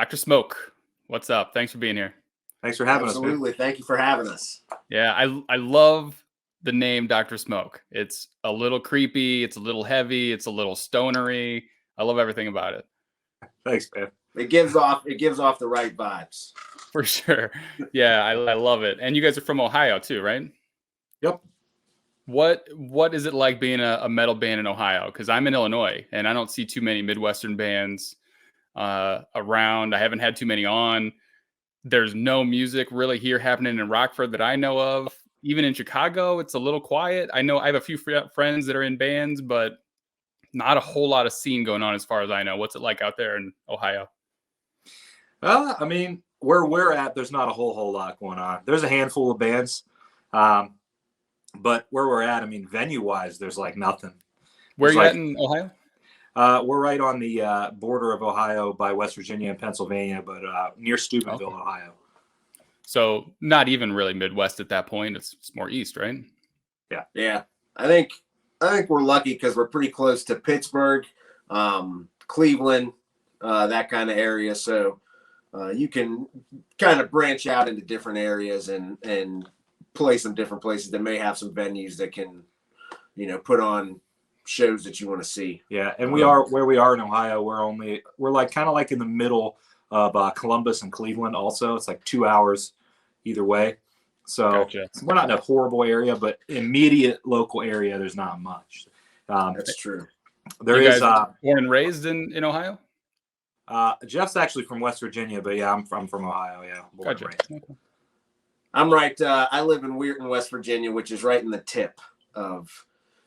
Dr. Smoke, what's up? Thanks for being here. Thanks for having us. Absolutely. Thank you for having us. Yeah, I love the name Dr. Smoke. It's a little creepy. It's a little heavy. It's a little stonery. I love everything about it. Thanks, man. It gives off the right vibes. For sure. Yeah, I love it. And you guys are from Ohio too, right? Yep. What is it like being a metal band in Ohio? Because I'm in Illinois and I don't see too many Midwestern bands around. I haven't had too many on. There's no music really here happening in Rockford that I know of. Even in Chicago, it's a little quiet. I know I have a few friends that are in bands, but not a whole lot of scene going on as far as I know. What's it like out there in Ohio? I mean, where we're at, there's not a whole lot going on. There's a handful of bands. But where we're at, I mean, venue-wise, there's like nothing. Where are you at in Ohio? We're right on the border of Ohio by West Virginia and Pennsylvania, but near Steubenville, Okay. Ohio. So not even really Midwest at that point. It's more east, right? Yeah. I think we're lucky because we're pretty close to Pittsburgh, Cleveland, that kind of area. So you can kind of branch out into different areas and play some different places that may have some venues that can, put on shows that you want to see. Yeah, and we are where we are in Ohio. We're like kind of like in the middle of Columbus and Cleveland. Also, it's like 2 hours either way. So Gotcha. We're not in a horrible area, but immediate local area, there's not much. That's true. There you is guys born and raised in Ohio. Jeff's actually from West Virginia, but yeah, I'm from Ohio. Yeah, born and Gotcha. raised. Okay. I'm right. I live in Weirton, West Virginia, which is right in the tip of.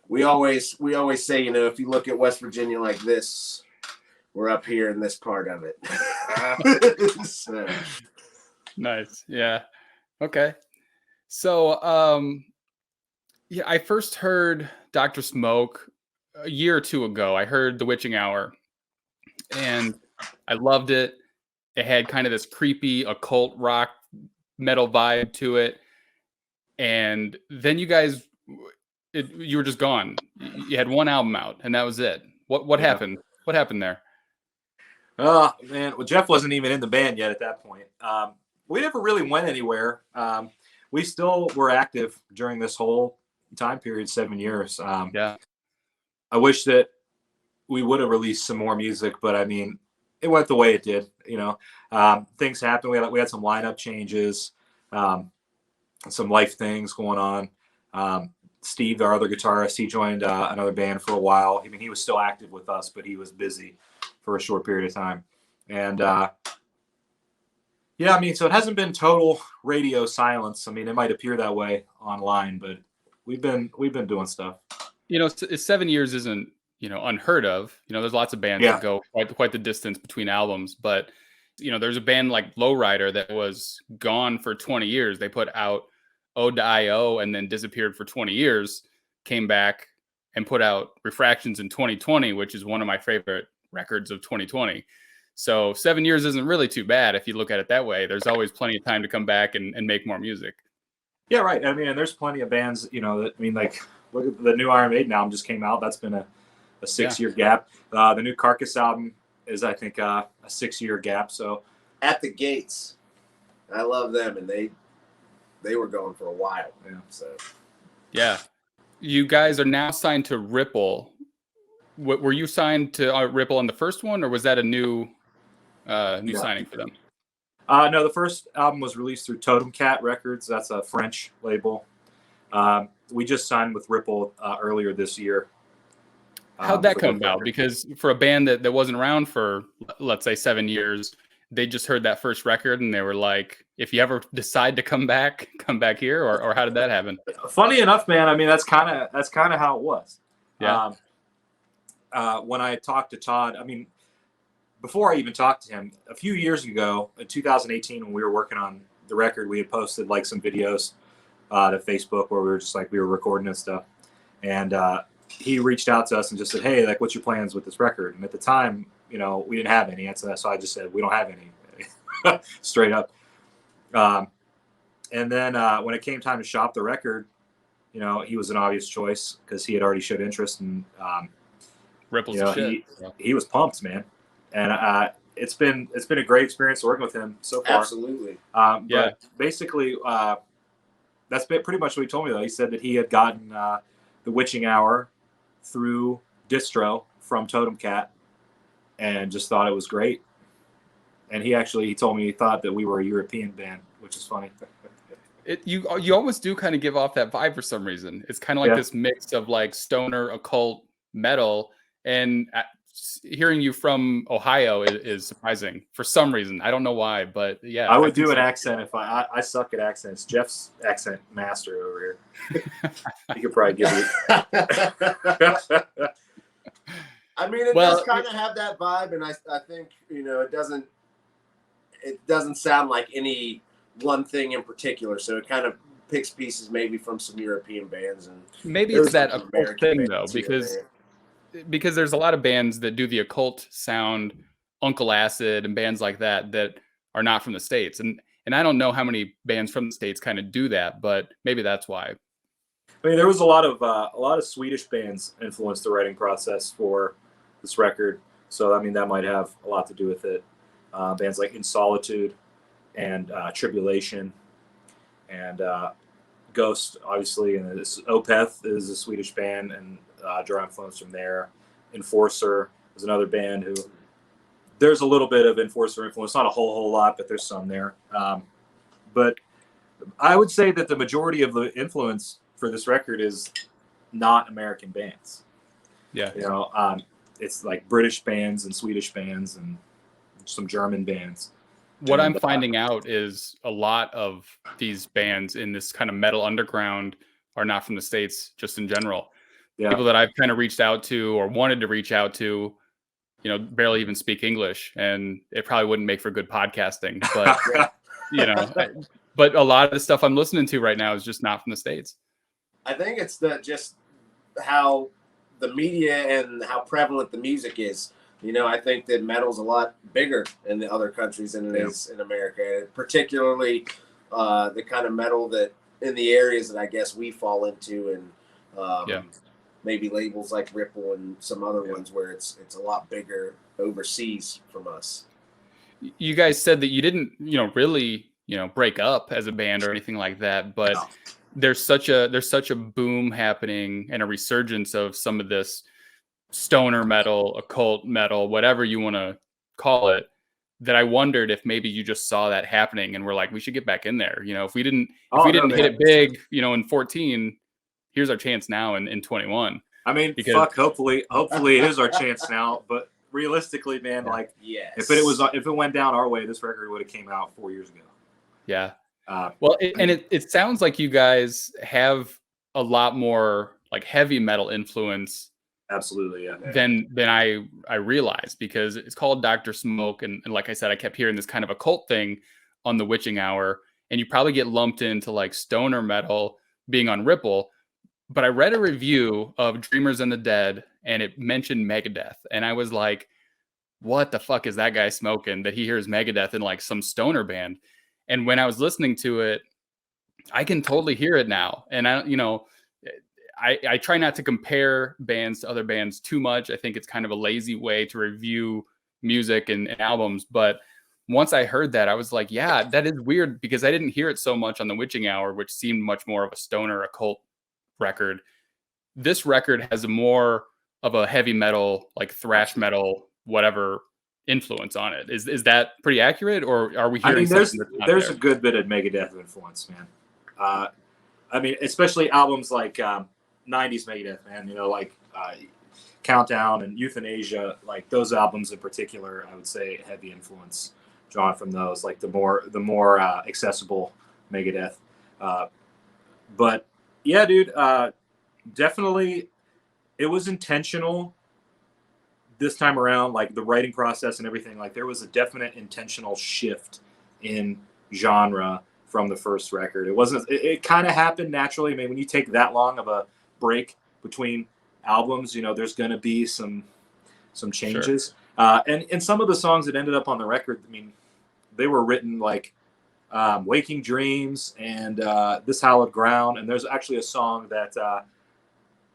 We always say, if you look at West Virginia like this, we're up here in this part of it. So. Nice. Yeah. Okay. So, I first heard Dr. Smoke a year or two ago. I heard The Witching Hour, and I loved it. It had kind of this creepy occult rock metal vibe to it, and then you guys, you were just gone. You had one album out, and that was it. What happened? What happened there? Oh man, well Jeff wasn't even in the band yet at that point. We never really went anywhere. We still were active during this whole time period, 7 years. Yeah. I wish that we would have released some more music, but I mean, it went the way it did. Things happened. We had some lineup changes, some life things going on. Steve, our other guitarist, he joined another band for a while. I mean, he was still active with us, but he was busy for a short period of time. And yeah, I mean, so it hasn't been total radio silence. I mean, it might appear that way online, but we've been doing stuff. 7 years isn't unheard of. There's lots of bands that go quite the distance between albums, but there's a band like Lowrider that was gone for 20 years. They put out Ode to I.O. and then disappeared for 20 years, came back and put out Refractions in 2020, which is one of my favorite records of 2020. So 7 years isn't really too bad if you look at it that way. There's always plenty of time to come back and make more music. Yeah, right. I mean, and there's plenty of bands, like look at the new Iron Maiden album just came out. That's been a 6-year gap. The new Carcass album is, I think, a 6-year gap. So At the Gates, I love them, and they were going for a while. Yeah. So yeah, you guys are now signed to Ripple. Were you signed to Ripple on the first one, or was that a new signing for them? No, the first album was released through Totem Cat Records. That's a French label. We just signed with Ripple earlier this year. How'd that come about? Because for a band that wasn't around for, let's say, 7 years, they just heard that first record and they were like, if you ever decide to come back here, or how did that happen? Funny enough, man, I mean, that's kind of how it was. Yeah. When I talked to Todd, I mean, before I even talked to him, a few years ago, in 2018, when we were working on the record, we had posted like some videos to Facebook where we were recording and stuff. And he reached out to us and just said, hey, like, what's your plans with this record? And at the time, we didn't have any. And so I just said, we don't have any, straight up. And then when it came time to shop the record, he was an obvious choice because he had already showed interest. And Ripple's he was pumped, man. And it's been a great experience working with him so far. Absolutely. But basically, that's pretty much what he told me, though. He said that he had gotten the Witching Hour through distro from Totem Cat and just thought it was great. And he told me he thought that we were a European band, which is funny. You almost do kind of give off that vibe for some reason. It's kind of like this mix of like stoner, occult, metal, and hearing you from Ohio is surprising for some reason. I don't know why, but yeah. I would do an accent if I suck at accents. Jeff's accent master over here. He could probably give you. I mean, it does kind of have that vibe, and I think it doesn't sound like any one thing in particular. So it kind of picks pieces maybe from some European bands, and maybe it's that occult thing though, because there's a lot of bands that do the occult sound, Uncle Acid and bands like that are not from the States, and I don't know how many bands from the States kind of do that, but maybe that's why. I mean, there was a lot of Swedish bands influenced the writing process for this record, so I mean that might have a lot to do with it. Bands like In Solitude and Tribulation and Ghost, obviously, and this Opeth is a Swedish band and draw influence from there. Enforcer is another band who there's a little bit of Enforcer influence, not a whole lot, but there's some there. But I would say that the majority of the influence for this record is not American bands. Yeah, it's like British bands and Swedish bands and some German bands. What I'm finding out is a lot of these bands in this kind of metal underground are not from the States, just in general. Yeah. People that I've kind of reached out to or wanted to reach out to, barely even speak English, and it probably wouldn't make for good podcasting. But, but a lot of the stuff I'm listening to right now is just not from the States. I think it's just how the media and how prevalent the music is. I think that metal's a lot bigger in the other countries than it is in America, particularly the kind of metal that in the areas that I guess we fall into, and maybe labels like Ripple and some other ones where it's a lot bigger overseas from us. You guys said that you didn't, really, break up as a band or anything like that, but there's such a boom happening and a resurgence of some of this stoner metal, occult metal, whatever you want to call it, that I wondered if maybe you just saw that happening and we're like, we should get back in there. If we didn't hit it big, in 14, here's our chance now in 21. I mean, hopefully it is our chance now, but realistically, man, if it went down our way, this record would have came out 4 years ago. Yeah. It sounds like you guys have a lot more like heavy metal influence. Absolutely, yeah. Than I realized, because it's called Dr. Smoke, and like I said, I kept hearing this kind of occult thing on the Witching Hour, and you probably get lumped into like stoner metal being on Ripple. But I read a review of Dreamers and the Dead, and it mentioned Megadeth, and I was like, what the fuck is that guy smoking that he hears Megadeth in like some stoner band? And when I was listening to it, I can totally hear it now. And I try not to compare bands to other bands too much. I think it's kind of a lazy way to review music and albums. But once I heard that, I was like, yeah, that is weird, because I didn't hear it so much on the Witching Hour, which seemed much more of a stoner occult record. This record has more of a heavy metal, like thrash metal, whatever influence on it. Is that pretty accurate, or are we hearing something that's not there's there? A good bit of Megadeth influence, man. I mean, especially albums like 90s Megadeth, man, like Countdown and Euthanasia, like those albums in particular, I would say heavy influence drawn from those, like the more accessible Megadeth. But yeah, dude, definitely it was intentional this time around, like the writing process and everything. Like there was a definite intentional shift in genre from the first record. It kind of happened naturally. I mean, when you take that long of a break between albums, there's going to be some changes. Sure. And some of the songs that ended up on the record, I mean, they were written like Waking Dreams and This Hallowed Ground. And there's actually a song that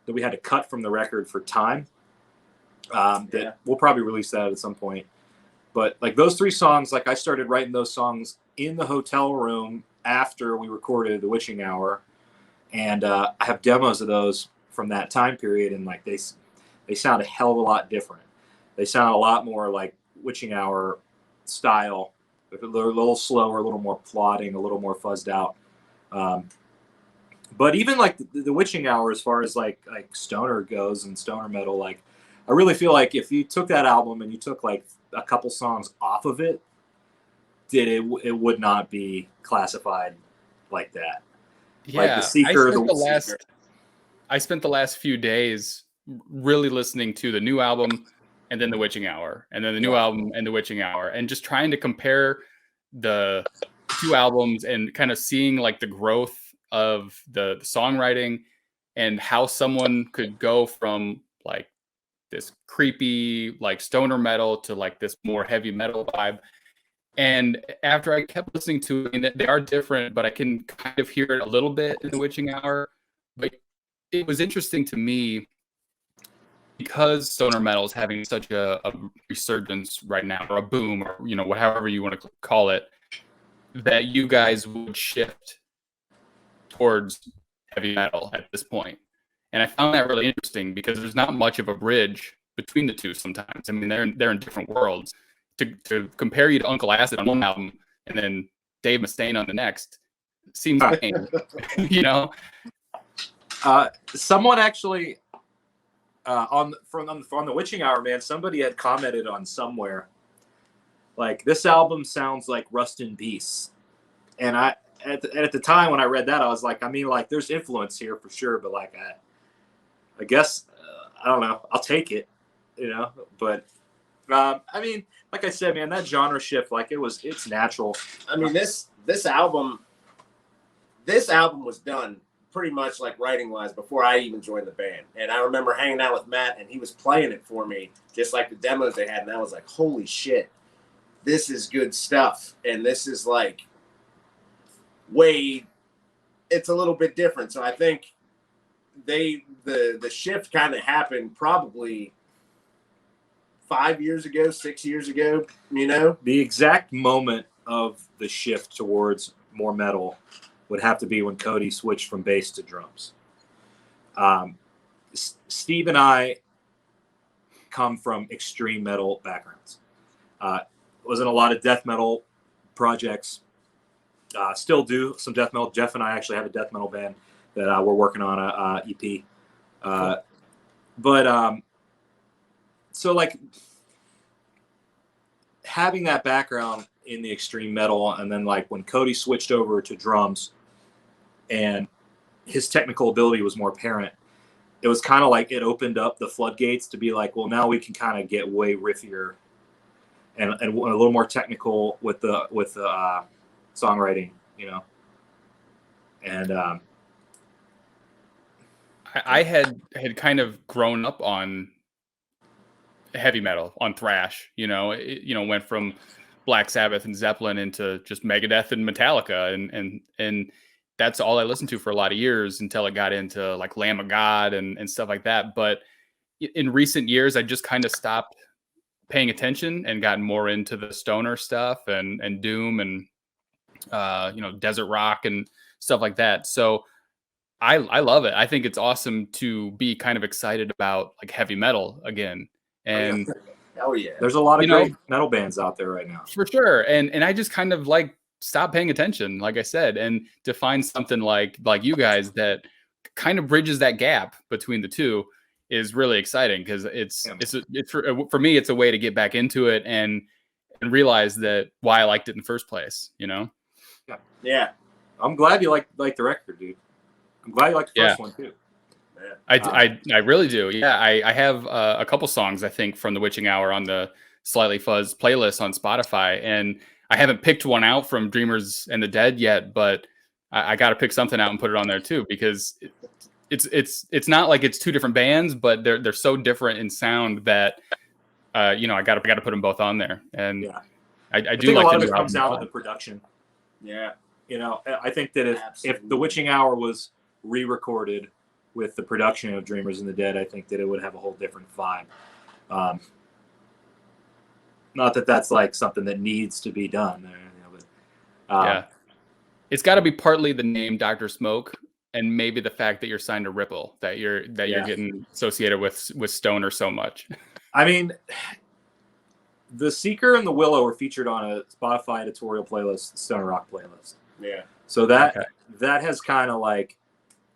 we had to cut from the record for time. That we'll probably release that at some point. But like those 3 songs, like I started writing those songs in the hotel room after we recorded The Witching Hour, and I have demos of those from that time period, and like they sound a hell of a lot different. They sound a lot more like Witching Hour style. They're a little slower, a little more plodding, a little more fuzzed out. But even like the Witching Hour, as far as like stoner goes and stoner metal, like I really feel like if you took that album and you took like a couple songs off of it, it would not be classified like that. Like Yeah, The Seeker, I spent the last few days really listening to the new album and then The Witching Hour and then the new album and The Witching Hour, and just trying to compare the 2 albums and kind of seeing like the growth of the songwriting and how someone could go from like this creepy like stoner metal to like this more heavy metal vibe. And after I kept listening to it, and they are different, but I can kind of hear it a little bit in The Witching Hour. But it was interesting to me because stoner metal is having such a resurgence right now, or a boom, or however you want to call it, that you guys would shift towards heavy metal at this point. And I found that really interesting because there's not much of a bridge between the two sometimes. I mean, they're in different worlds. To compare you to Uncle Acid on one album and then Dave Mustaine on the next seems lame, Someone actually on the Witching Hour, man, somebody had commented on somewhere like this album sounds like Rust in Peace, and at the time when I read that, I was like, I mean, like there's influence here for sure, but like I guess I don't know, I'll take it, but I mean, like I said, man, that genre shift, like it's natural. I mean, this album was done pretty much like writing wise before I even joined the band. And I remember hanging out with Matt and he was playing it for me, just like the demos they had. And I was like, holy shit, this is good stuff. And this is like it's a little bit different. So I think the shift kind of happened probably 5 years ago, 6 years ago, The exact moment of the shift towards more metal would have to be when Cody switched from bass to drums. Steve and I come from extreme metal backgrounds. Was in a lot of death metal projects. Still do some death metal. Jeff and I actually have a death metal band that we're working on a EP. So like having that background in the extreme metal, and then like when Cody switched over to drums and his technical ability was more apparent, it was kind of like it opened up the floodgates to be like, well, now we can kind of get way riffier and a little more technical with the songwriting, and I had kind of grown up on heavy metal, on thrash, went from Black Sabbath and Zeppelin into just Megadeth and Metallica, and that's all I listened to for a lot of years until it got into like Lamb of God and stuff like that. But in recent years, I just kind of stopped paying attention and gotten more into the stoner stuff and doom and desert rock and stuff like that. So I love it. I think it's awesome to be kind of excited about like heavy metal again. And oh yeah, there's a lot of great metal bands out there right now, for sure. And I just kind of like stop paying attention, like I said, and to find something like you guys that kind of bridges that gap between the two is really exciting, because it's for me, it's a way to get back into it and realize that why I liked it in the first place. Yeah. I'm glad you like the record, dude. I'm glad you like the first one too. I really do. Yeah, I have a couple songs, I think, from The Witching Hour on the Slightly Fuzzed playlist on Spotify, and I haven't picked one out from Dreamers and the Dead yet, but I got to pick something out and put it on there too, because it's not like it's two different bands, but they're so different in sound that I got to put them both on there. And I do think like a lot the of it new comes album. down to the production. Yeah. I think that if The Witching Hour was re-recorded with the production of Dreamers and the Dead, I think that it would have a whole different vibe. Not that that's like something that needs to be done. But, yeah. It's got to be partly the name Dr. Smoke, and maybe the fact that you're signed to Ripple, that you're getting associated with Stoner so much. I mean, the Seeker and the Willow were featured on a Spotify editorial playlist, Stoner Rock playlist. Yeah. So that has kind of like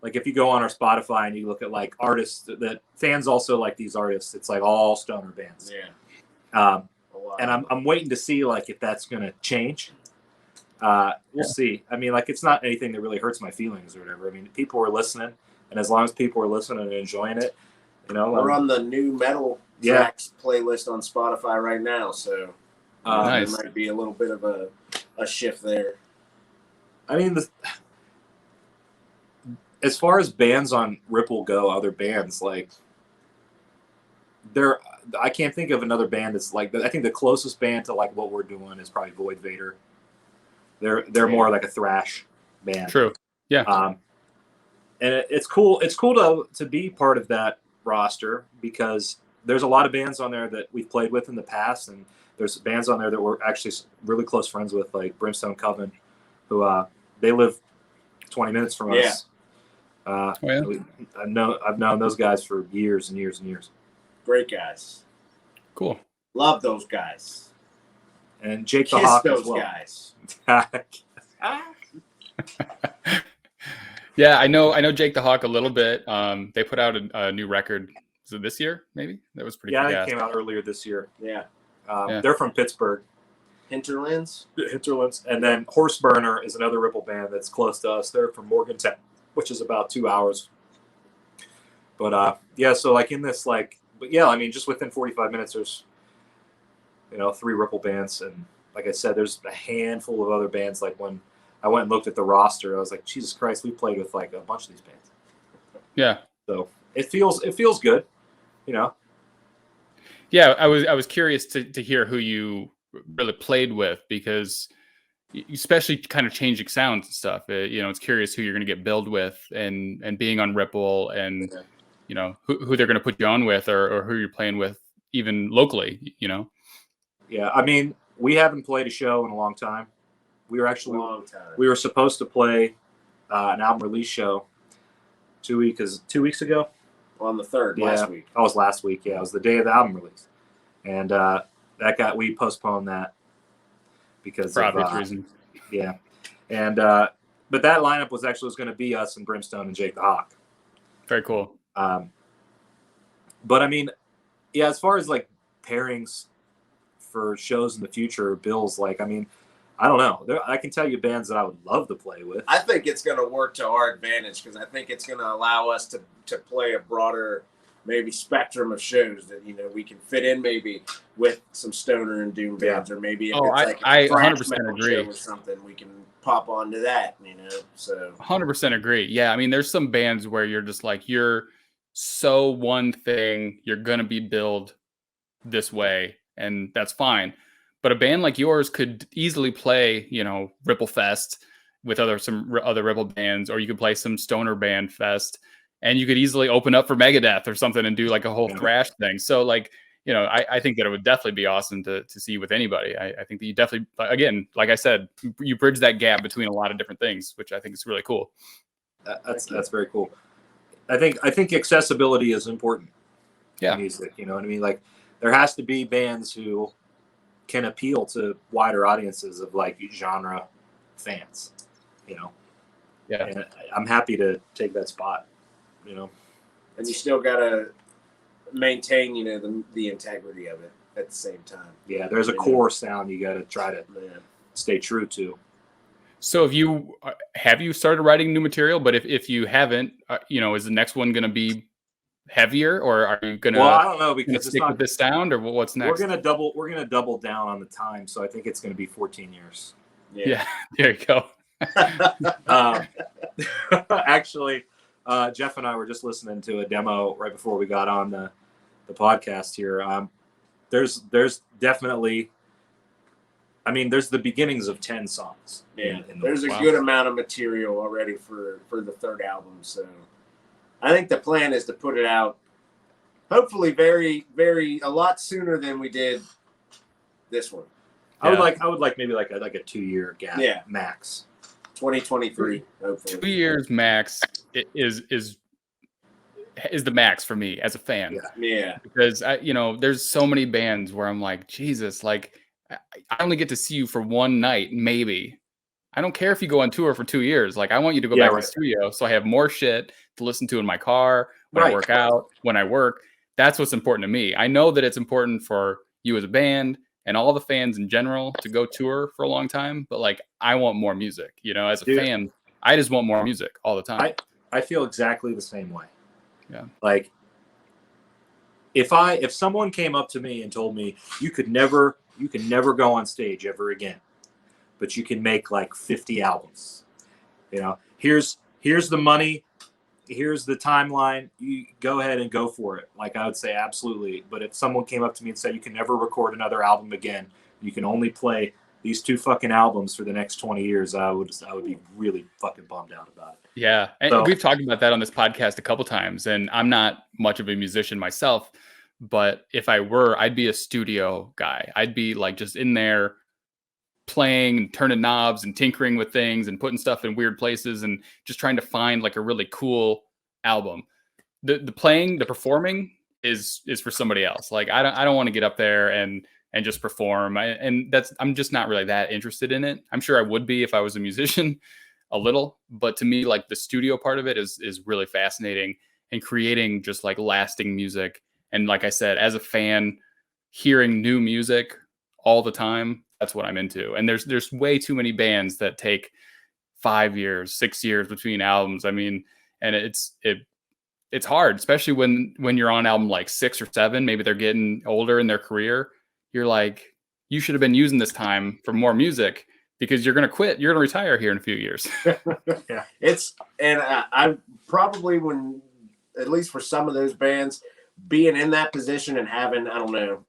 if you go on our Spotify and you look at like artists that fans also like these artists, it's like all stoner bands. Yeah. And I'm waiting to see like if that's gonna change. We'll see. I mean, like, it's not anything that really hurts my feelings or whatever. I mean, people are listening, and as long as people are listening and enjoying it, you know. We're on the new metal tracks playlist on Spotify right now, so nice. There might be a little bit of a shift there. I mean, as far as bands on Ripple go, other bands, like, I can't think of another band that's like, I think the closest band to like what we're doing is probably Void Vader. They're more like a thrash band. True. Yeah. And it's cool. It's cool to be part of that roster because there's a lot of bands on there that we've played with in the past, and there's bands on there that we're actually really close friends with, like Brimstone Coven, who they live 20 minutes from us. I've known those guys for years and years and years. Great guys. Cool. Love those guys. And Jake the Hawk those as well. Guys. Yeah, I know Jake the Hawk a little bit. They put out a new record. Was it this year? Maybe that was pretty. Yeah, it came out earlier this year. Yeah. They're from Pittsburgh. Hinterlands. And then Horseburner is another Ripple band that's close to us. They're from Morgantown, which is about 2 hours. But so like in this I mean, just within 45 minutes, there's 3 Ripple bands, and like I said, there's a handful of other bands. Like when I went and looked at the roster, I was like, Jesus Christ, we played with like a bunch of these bands. Yeah. So it feels good, Yeah, I was curious to hear who you really played with, because especially kind of changing sounds and stuff. It's curious who you're going to get billed with, and being on Ripple, and who they're going to put you on with, or who you're playing with even locally. Yeah, I mean, we haven't played a show in a long time. We were actually we were supposed to play an album release show 2 weeks ago. On the 3rd, last week. That was last week. Yeah, it was the day of the album release, and we postponed that because for obvious reasons. Yeah, and but that lineup was going to be us and Brimstone and Jake the Hawk. Very cool. But I mean, yeah, as far as like pairings for shows in the future, bills, like, I mean, I don't know. I can tell you bands that I would love to play with. I think it's going to work to our advantage, because I think it's going to allow us to play a broader, maybe spectrum of shows that we can fit in, maybe with some stoner and doom bands, or maybe if it's like a 100% agree show or something, we can pop onto that. So 100% agree. Yeah, I mean, there's some bands where you're just like, you're so one thing, you're going to be billed this way, and that's fine. But a band like yours could easily play, Ripple Fest with some other Ripple bands, or you could play some stoner band fest, and you could easily open up for Megadeth or something and do like a whole thrash thing. So like, I think that it would definitely be awesome to see with anybody. I think that you definitely, again, like I said, you bridge that gap between a lot of different things, which I think is really cool. That's very cool. I think accessibility is important. Yeah. In music, you know what I mean? Like, there has to be bands who can appeal to wider audiences of like genre fans, Yeah. And I'm happy to take that spot, And you still gotta maintain, the integrity of it at the same time. Yeah, there's a core sound you gotta try to stay true to. So have you started writing new material? But if you haven't, is the next one going to be heavier, or are you going to? Well, I don't know, because stick with this sound, or what's next? We're gonna double down on the time, so I think it's going to be 14 years. Yeah, there you go. Actually, Jeff and I were just listening to a demo right before we got on the podcast here. There's definitely, I mean, there's the beginnings of 10 songs. Yeah, there's a good amount of material already for the 3rd album. So I think the plan is to put it out, hopefully very, very, a lot sooner than we did this one. I would like maybe like a 2-year gap. Yeah. Max. 2023, hopefully. 2 years max is the max for me as a fan. Yeah. Because there's so many bands where I'm like, Jesus, like I only get to see you for one night, maybe. I don't care if you go on tour for 2 years. Like I want you to go back to the studio so I have more shit to listen to in my car, when I work out, when I work. That's what's important to me. I know that it's important for you as a band and all the fans in general to go tour for a long time, but like I want more music, as a fan, I just want more music all the time. I feel exactly the same way. Yeah. Like if someone came up to me and told me you can never go on stage ever again, but you can make like 50 albums, here's the money, here's the timeline, you go ahead and go for it. Like I would say absolutely. But if someone came up to me and said you can never record another album again, you can only play these 2 fucking albums for the next 20 years, I would be really fucking bummed out about it. Yeah. And we've talked about that on this podcast a couple times, and I'm not much of a musician myself, but if I were, I'd be a studio guy. I'd be like just in there playing and turning knobs and tinkering with things and putting stuff in weird places and just trying to find like a really cool album. The playing, the performing is for somebody else. Like I don't want to get up there and just perform. I'm just not really that interested in it. I'm sure I would be if I was a musician a little, but to me, like the studio part of it is really fascinating, and creating just like lasting music. And like I said, as a fan, hearing new music all the time, that's what I'm into. And there's way too many bands that take 5 years, 6 years between albums. I mean, and it's hard, especially when you're on album like 6 or 7, maybe they're getting older in their career. You're like, you should have been using this time for more music, because you're going to quit. You're going to retire here in a few years. Yeah. I probably, when, at least for some of those bands, being in that position and having, I don't know,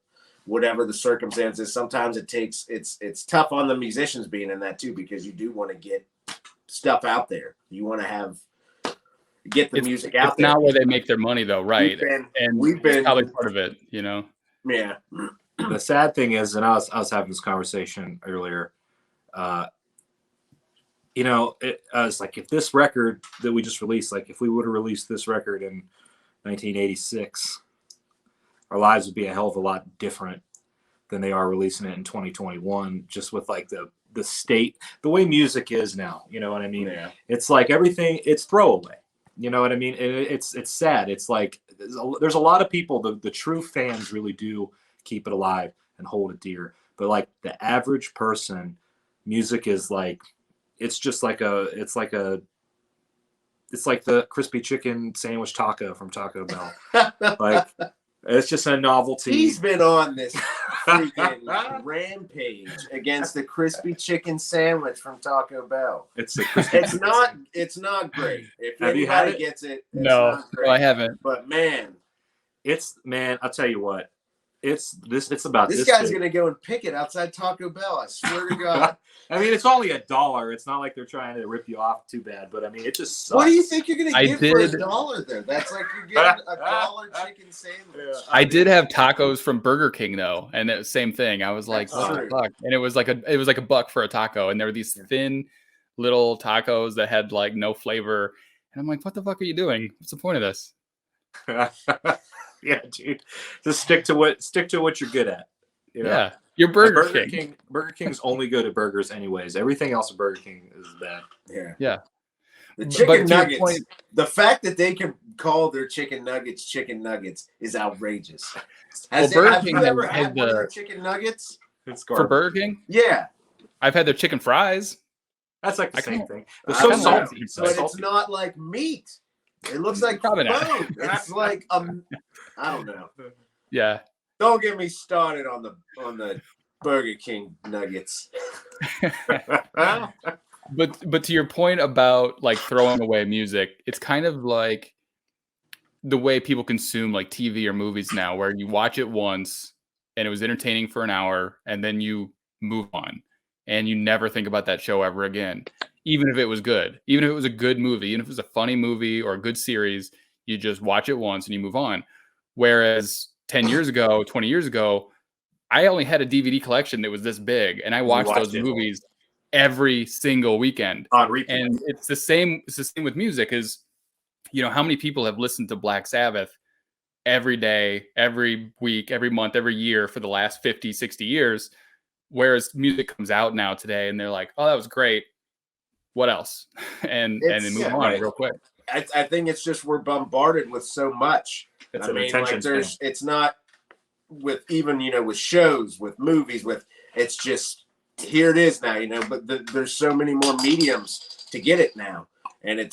whatever the circumstances, sometimes it's tough on the musicians being in that too, because you do want to get stuff out there. You want to get the music out there. It's not where they make their money though, right? We've been probably part of it, Yeah. The sad thing is, and I was having this conversation earlier, it's like, if this record that we just released, like if we would have released this record in 1986, our lives would be a hell of a lot different than they are releasing it in 2021, just with like the state, the way music is now, you know what I mean? Yeah. It's like everything, it's throwaway, you know what I mean? And it's sad. It's like, there's a lot of people, the true fans really do keep it alive and hold it dear. But like the average person, music is like, it's like the crispy chicken sandwich taco from Taco Bell. Like, it's just a novelty. He's been on this freaking rampage against the crispy chicken sandwich from Taco Bell. It's not great. If Have you had anybody it? gets it, it's No, not great. I haven't. But man, I'll tell you what. It's about this this guy's big. gonna go and pick it outside Taco Bell. I swear to God. I mean, it's only $1. It's not like they're trying to rip you off too bad, but I mean, it just sucks. What do you think you're gonna get for did- $1 then? That's like you're getting $1 chicken sandwich. I did have tacos from Burger King though, and it was same thing. I was like, That's what the true. fuck? And it was like $1 for a taco, and there were these thin little tacos that had like no flavor, and I'm like, what the fuck are you doing? What's the point of this? Yeah, dude. Just stick to what you're good at. You know? Yeah, you're Burger King. Burger King's only good at burgers anyways. Everything else at Burger King is bad. Yeah. The But chicken to your nuggets. point- The fact that they can call their chicken nuggets is outrageous. Have Burger King you ever has had one of the- their chicken nuggets? It's For garbage. Burger King, Yeah. I've had their chicken fries. That's like the I same can't- thing. They're I so don't know, salty. So but it's salty. not like meat. It looks like Probably not. bone. It's like I don't know. Yeah, Don't get me started on the Burger King nuggets. but to your point about like throwing away music, it's kind of like the way people consume like TV or movies now, where you watch it once and it was entertaining for an hour, and then you move on and you never think about that show ever again, even if it was good, even if it was a good movie, even if it was a funny movie or a good series. You just watch it once and you move on. Whereas 10 years ago, 20 years ago, I only had a DVD collection that was this big, and I watched those movies every single weekend on repeat. And it's the same with music. Is, you know, how many people have listened to Black Sabbath every day, every week, every month, every year for the last 50, 60 years, whereas music comes out now today and they're like, oh, that was great, what else? and then move on real quick. I think it's just we're bombarded with so much. It's it's not with even, you know, with shows, with movies, with, it's just, here it is now, you know, but there's so many more mediums to get it now, and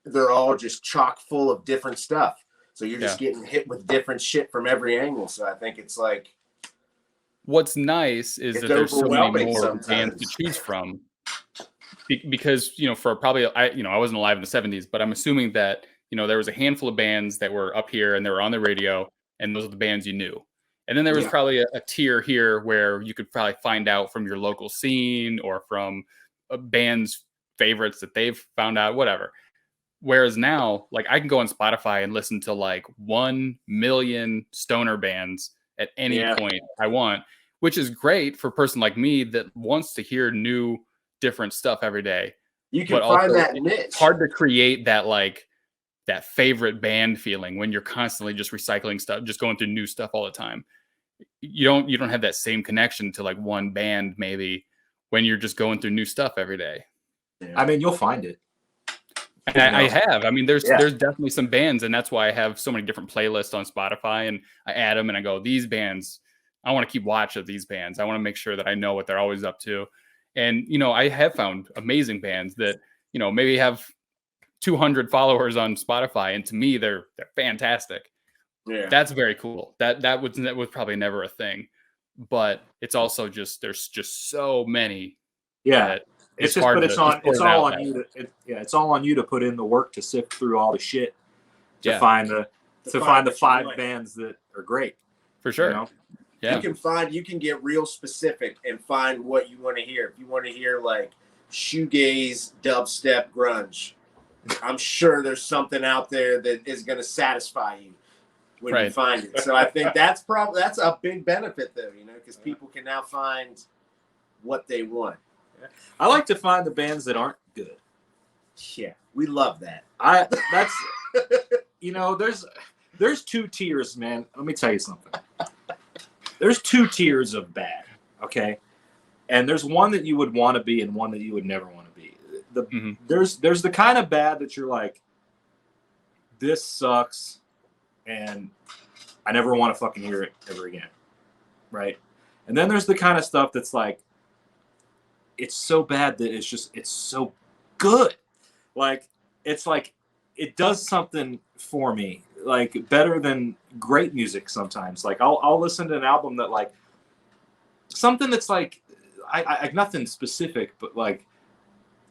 they're all just chock full of different stuff. So you're just getting hit with different shit from every angle. So I think it's like, what's nice is that there's so many more bands to choose from, because, you know, for probably, I wasn't alive in the 70s, but I'm assuming that, you know, there was a handful of bands that were up here and they were on the radio, and those are the bands you knew. And then there was probably a tier here where you could probably find out from your local scene or from a band's favorites that they've found out, whatever. Whereas now, like, I can go on Spotify and listen to like 1 million stoner bands at any point I want, which is great for a person like me that wants to hear new, different stuff every day. You can find that niche. It's hard to create that, like, that favorite band feeling when you're constantly just recycling stuff, just going through new stuff all the time. You don't have that same connection to like one band maybe when you're just going through new stuff every day. I mean, you'll find it. And I have. I mean, there's definitely some bands, and that's why I have so many different playlists on Spotify, and I add them and I go, these bands, I want to keep watch of these bands. I want to make sure that I know what they're always up to. And, you know, I have found amazing bands that, you know, maybe have 200 followers on Spotify, and to me, they're fantastic. Yeah, that's very cool. That was probably never a thing, but it's also just, there's just so many. Yeah, it's all on you to put in the work to sift through all the shit to find the 5 bands that are great. For sure. You know? Yeah. You can get real specific and find what you want to hear. If you want to hear like shoegaze, dubstep, grunge, I'm sure there's something out there that is going to satisfy you when you find it. So I think that's a big benefit, though, you know, because people can now find what they want. I like to find the bands that aren't good. Yeah, we love that. That's you know, there's 2 tiers, man. Let me tell you something. There's 2 tiers of bad, okay? And there's one that you would want to be and one that you would never want to be. There's the kind of bad that you're like, this sucks, and I never want to fucking hear it ever again, right? And then there's the kind of stuff that's like, it's so bad that it's so good. Like, it's like, it does something for me, like better than great music sometimes. Like, I'll listen to an album that, like, something that's like, I nothing specific, but like,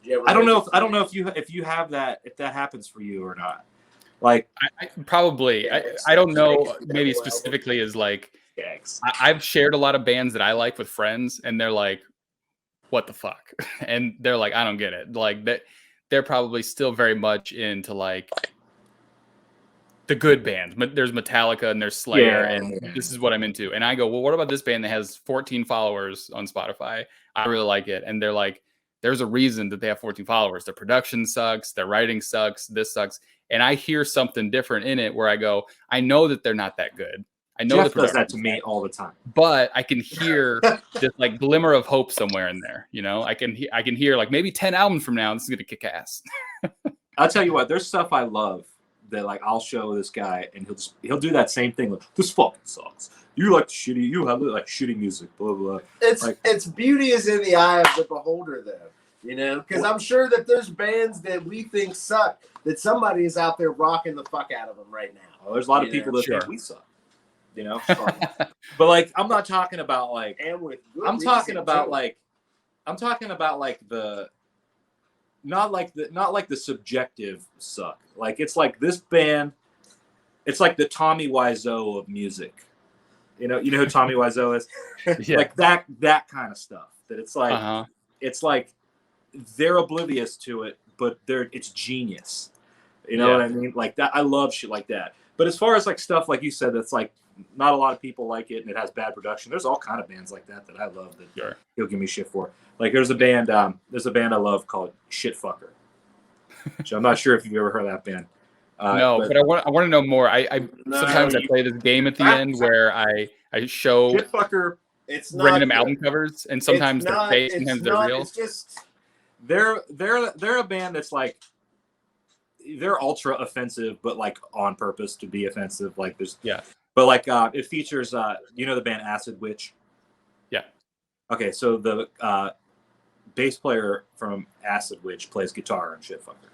I don't know if you have that, if that happens for you or not. Like, I don't know, maybe specifically is like, I've shared a lot of bands that I like with friends, and they're like, what the fuck? And they're like, I don't get it. Like, that they're probably still very much into like the good bands. There's Metallica and there's Slayer, and this is what I'm into. And I go, well, what about this band that has 14 followers on Spotify? I really like it. And they're like, there's a reason that they have 14 followers. Their production sucks. Their writing sucks. This sucks. And I hear something different in it where I go, I know that they're not that good. I know Jeff does that to me all the time. But I can hear this like glimmer of hope somewhere in there. You know, I can hear like maybe 10 albums from now, this is going to kick ass. I'll tell you what, there's stuff I love that, like, I'll show this guy and he'll do that same thing. Like, this fucking sucks. You like shitty music, blah, blah. It's beauty is in the eye of the beholder, though. You know, because I'm sure that there's bands that we think suck that somebody is out there rocking the fuck out of them right now. Well, there's a lot of people that think we suck. You know, but like, I'm not talking about like, I'm talking about like the not like the subjective suck. Like, it's like this band, it's like the Tommy Wiseau of music. You know who Tommy Wiseau is? Like that kind of stuff. That it's like it's like they're oblivious to it, but it's genius. You know what I mean? Like that. I love shit like that. But as far as like stuff like you said, that's like not a lot of people like it, and it has bad production. There's all kind of bands like that I love that Sure. he'll give me shit for. Like there's a band I love called Shitfucker. Which I'm not sure if you've ever heard of that band. No, but I want to know more. No, Sometimes I play this game at the end where I show Shitfucker. It's not random good. album covers, and sometimes It's they're not- fake, it's sometimes they're not- real. It's just They're a band that's like they're ultra offensive, but like on purpose to be offensive. Like there's but like it features the band Acid Witch. Yeah. Okay, so the bass player from Acid Witch plays guitar on Shitfucker.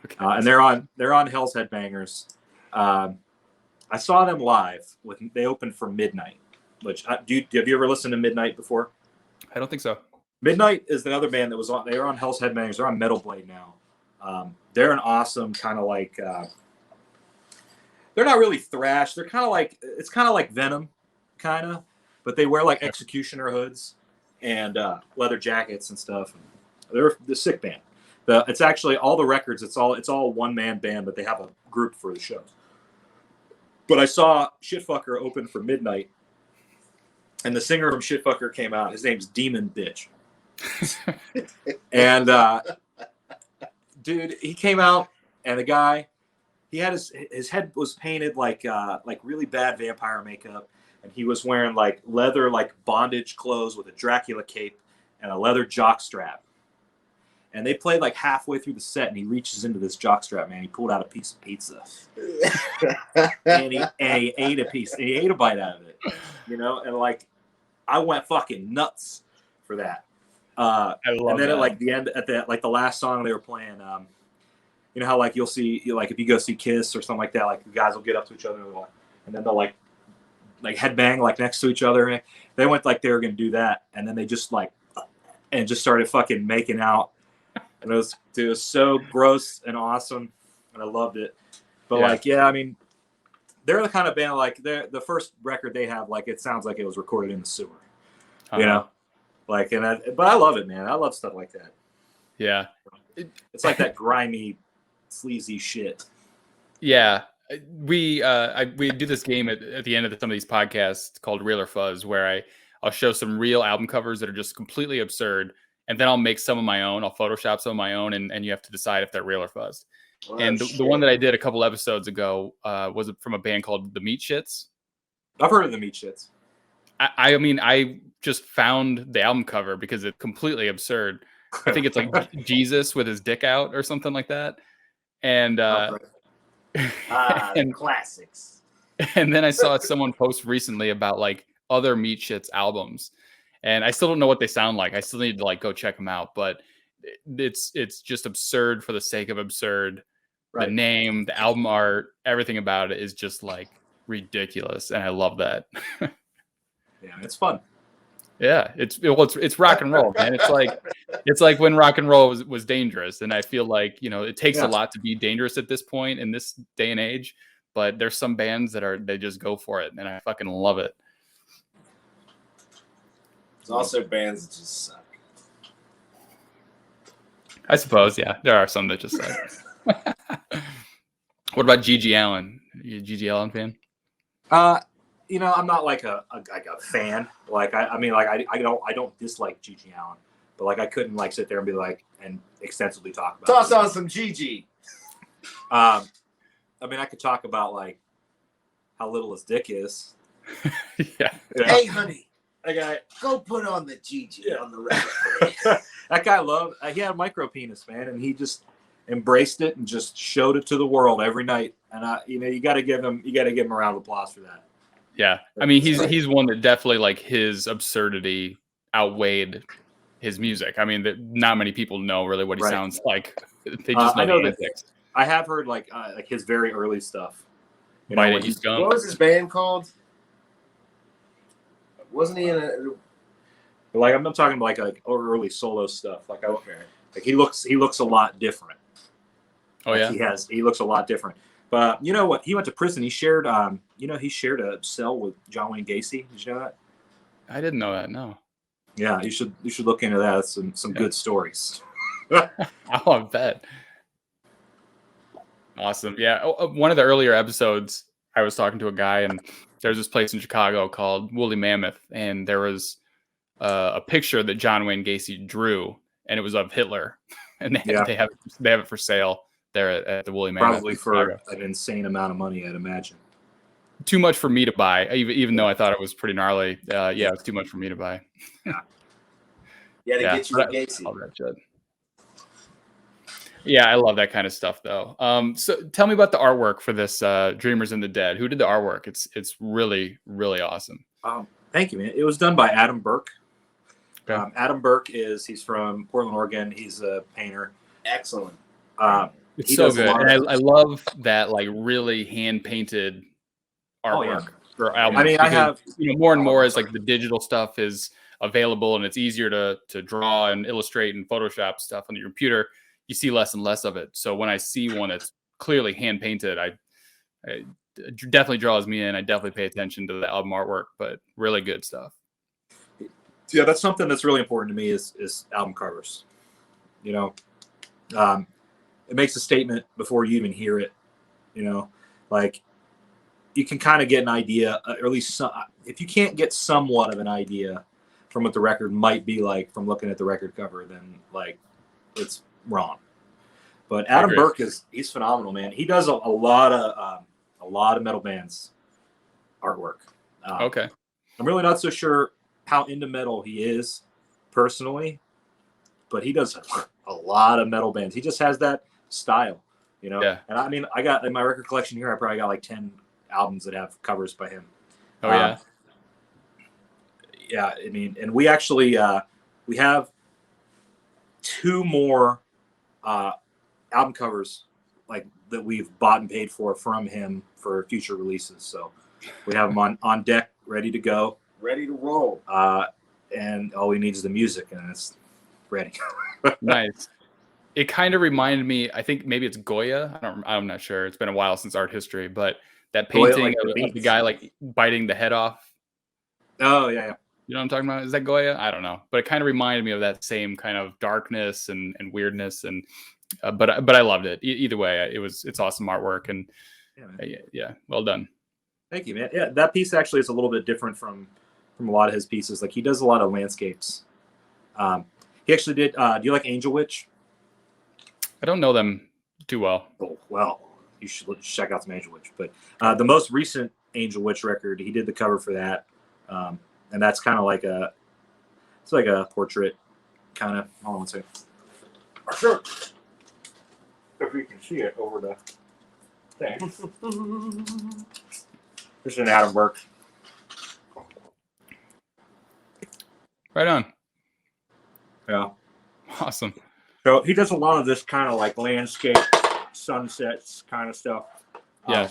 Okay. And they're on Hell's Headbangers. I saw them live. They opened for Midnight. Which have you ever listened to Midnight before? I don't think so. Midnight is another band that was on. They were on Hell's Headbangers. They're on Metal Blade now. They're an awesome kind of like. They're not really thrash. They're kind of like it's kind of like Venom, kind of, but they wear like executioner hoods and leather jackets and stuff. They're the sick band. It's actually all the records. It's all one man band, but they have a group for the show. But I saw Shitfucker open for Midnight, and the singer from Shitfucker came out. His name's Demon Bitch, and dude, he came out, and the guy, he had his head was painted like really bad vampire makeup, and he was wearing like leather like bondage clothes with a Dracula cape and a leather jock strap. And they played like halfway through the set, and he reaches into this jockstrap, man. He pulled out a piece of pizza, and he ate a piece. And he ate a bite out of it, and like I went fucking nuts for that. I love and then that. at like the end, at the last song they were playing, you know how like you'll see like if you go see Kiss or something like that, like the guys will get up to each other and then they'll like headbang like next to each other. They went like they were gonna do that, and then they just like and just started fucking making out. And it was so gross and awesome, and I loved it. But I mean, they're the kind of band like the first record they have, like it sounds like it was recorded in the sewer, you know, like but I love it, man. I love stuff like that. Yeah, it's like that grimy, sleazy shit. Yeah, we do this game at the end of some of these podcasts called Real or Fuzz, where I'll show some real album covers that are just completely absurd. And then I'll make some of my own. I'll Photoshop some of my own, and you have to decide if they're real or fuzzed. Oh, and the one that I did a couple episodes ago was from a band called The Meat Shits. I've heard of The Meat Shits. I mean, I just found the album cover because it's completely absurd. I think it's like Jesus with his dick out or something like that. And and classics. And then I saw someone post recently about like other Meat Shits albums. And I still don't know what they sound like. I still need to like go check them out, but it's just absurd for the sake of absurd. Right. The name, the album art, everything about it is just like ridiculous, and I love that. Yeah, it's fun. Yeah, it's rock and roll, man. It's like when rock and roll was dangerous, and I feel like it takes a lot to be dangerous at this point in this day and age. But there's some bands they just go for it, and I fucking love it. There's also bands that just suck. I suppose, yeah. There are some that just suck. What about G.G. Allen? Are you a G.G. Allen fan? I'm not like a fan. Like I don't dislike G.G. Allen, but like I couldn't like sit there and be like and extensively talk about. Toss on some G.G. I mean, I could talk about like how little his dick is. Yeah. Hey, honey. Okay, go put on the GG on the record. That guy he had a micro penis, man, and he just embraced it and just showed it to the world every night. And you got to give him a round of applause for that. Yeah, I mean, he's one that definitely like his absurdity outweighed his music. I mean, not many people know really what he sounds like. They just know the antics. I have heard like his very early stuff. What was his band called? Wasn't he in a? Like I'm talking about like early solo stuff. Like he looks a lot different. Oh yeah, he looks a lot different. But you know what? He went to prison. He shared a cell with John Wayne Gacy. Did you know that? I didn't know that. No. Yeah, you should look into that. That's some good stories. Oh, I bet. Awesome. Yeah. One of the earlier episodes, I was talking to a guy, and there's this place in Chicago called Woolly Mammoth, and there was a picture that John Wayne Gacy drew, and it was of Hitler, and they have it for sale there at the Woolly Mammoth. Probably for an insane amount of money, I'd imagine. Too much for me to buy, even though I thought it was pretty gnarly. Yeah, it's too much for me to buy. Yeah, get you a Gacy. All that shit. Yeah, I love that kind of stuff, though. So tell me about the artwork for this Dreamers and the Dead. Who did the artwork? It's really, really awesome. Thank you, man. It was done by Adam Burke. Okay. Adam Burke he's from Portland, Oregon. He's a painter. Excellent. It's so good. And I love that, like, really hand-painted artwork for albums. I mean, I have more and more as like the digital stuff is available and it's easier to draw and illustrate and Photoshop stuff on your computer. You see less and less of it. So when I see one that's clearly hand painted, it definitely draws me in. I definitely pay attention to the album artwork, but really good stuff. Yeah, that's something that's really important to me is album covers. You know, it makes a statement before you even hear it. You know, like you can kind of get an idea, or at least if you can't get somewhat of an idea from what the record might be like from looking at the record cover, then like it's wrong. But Adam Burke he's phenomenal, man. He does a lot of metal bands artwork. Okay. I'm really not so sure how into metal he is personally, but he does a lot of metal bands. He just has that style, you know? Yeah. And I mean, I got in my record collection here, I probably got like 10 albums that have covers by him. Oh, yeah. Yeah. I mean, and we actually, we have 2 more album covers like that we've bought and paid for from him for future releases. So we have them on deck, ready to go. Ready to roll. And all we need is the music, and it's ready. Nice. It kind of reminded me, I think maybe it's Goya. I'm not sure. It's been a while since art history, but that painting Goya, like of the guy like biting the head off. Oh, yeah. You know what I'm talking about? Is that Goya? I don't know. But it kind of reminded me of that same kind of darkness and weirdness. And but I loved it. Either way, it's awesome artwork. And yeah, well done. Thank you, man. Yeah, that piece actually is a little bit different from a lot of his pieces. Like he does a lot of landscapes. He actually did. Do you like Angel Witch? I don't know them too well. Oh, well, you should check out some Angel Witch. But the most recent Angel Witch record, he did the cover for that, and that's kind of like it's like a portrait kind of. Hold on one second. Sure. If you can see it over the thing. This is an Adam Burke. Right on. Yeah. Awesome. So he does a lot of this kind of like landscape, sunsets kind of stuff. Yeah.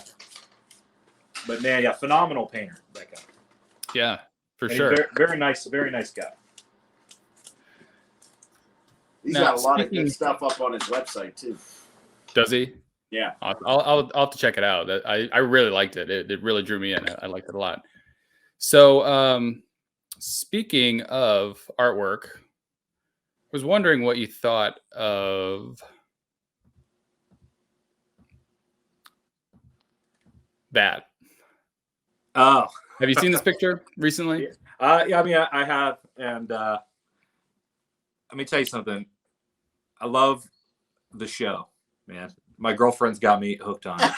But man, yeah, phenomenal painter, that guy. Yeah, for And sure. Very nice guy. He's Now, got a lot of good stuff up on his website too. Does he? Yeah. I'll have to check it out. I really liked it. It really drew me in. I liked it a lot. So speaking of artwork, I was wondering what you thought of that. Oh. Have you seen this picture recently? Yeah, I mean, I have. And let me tell you something. I love the show, man. My girlfriend's got me hooked on it.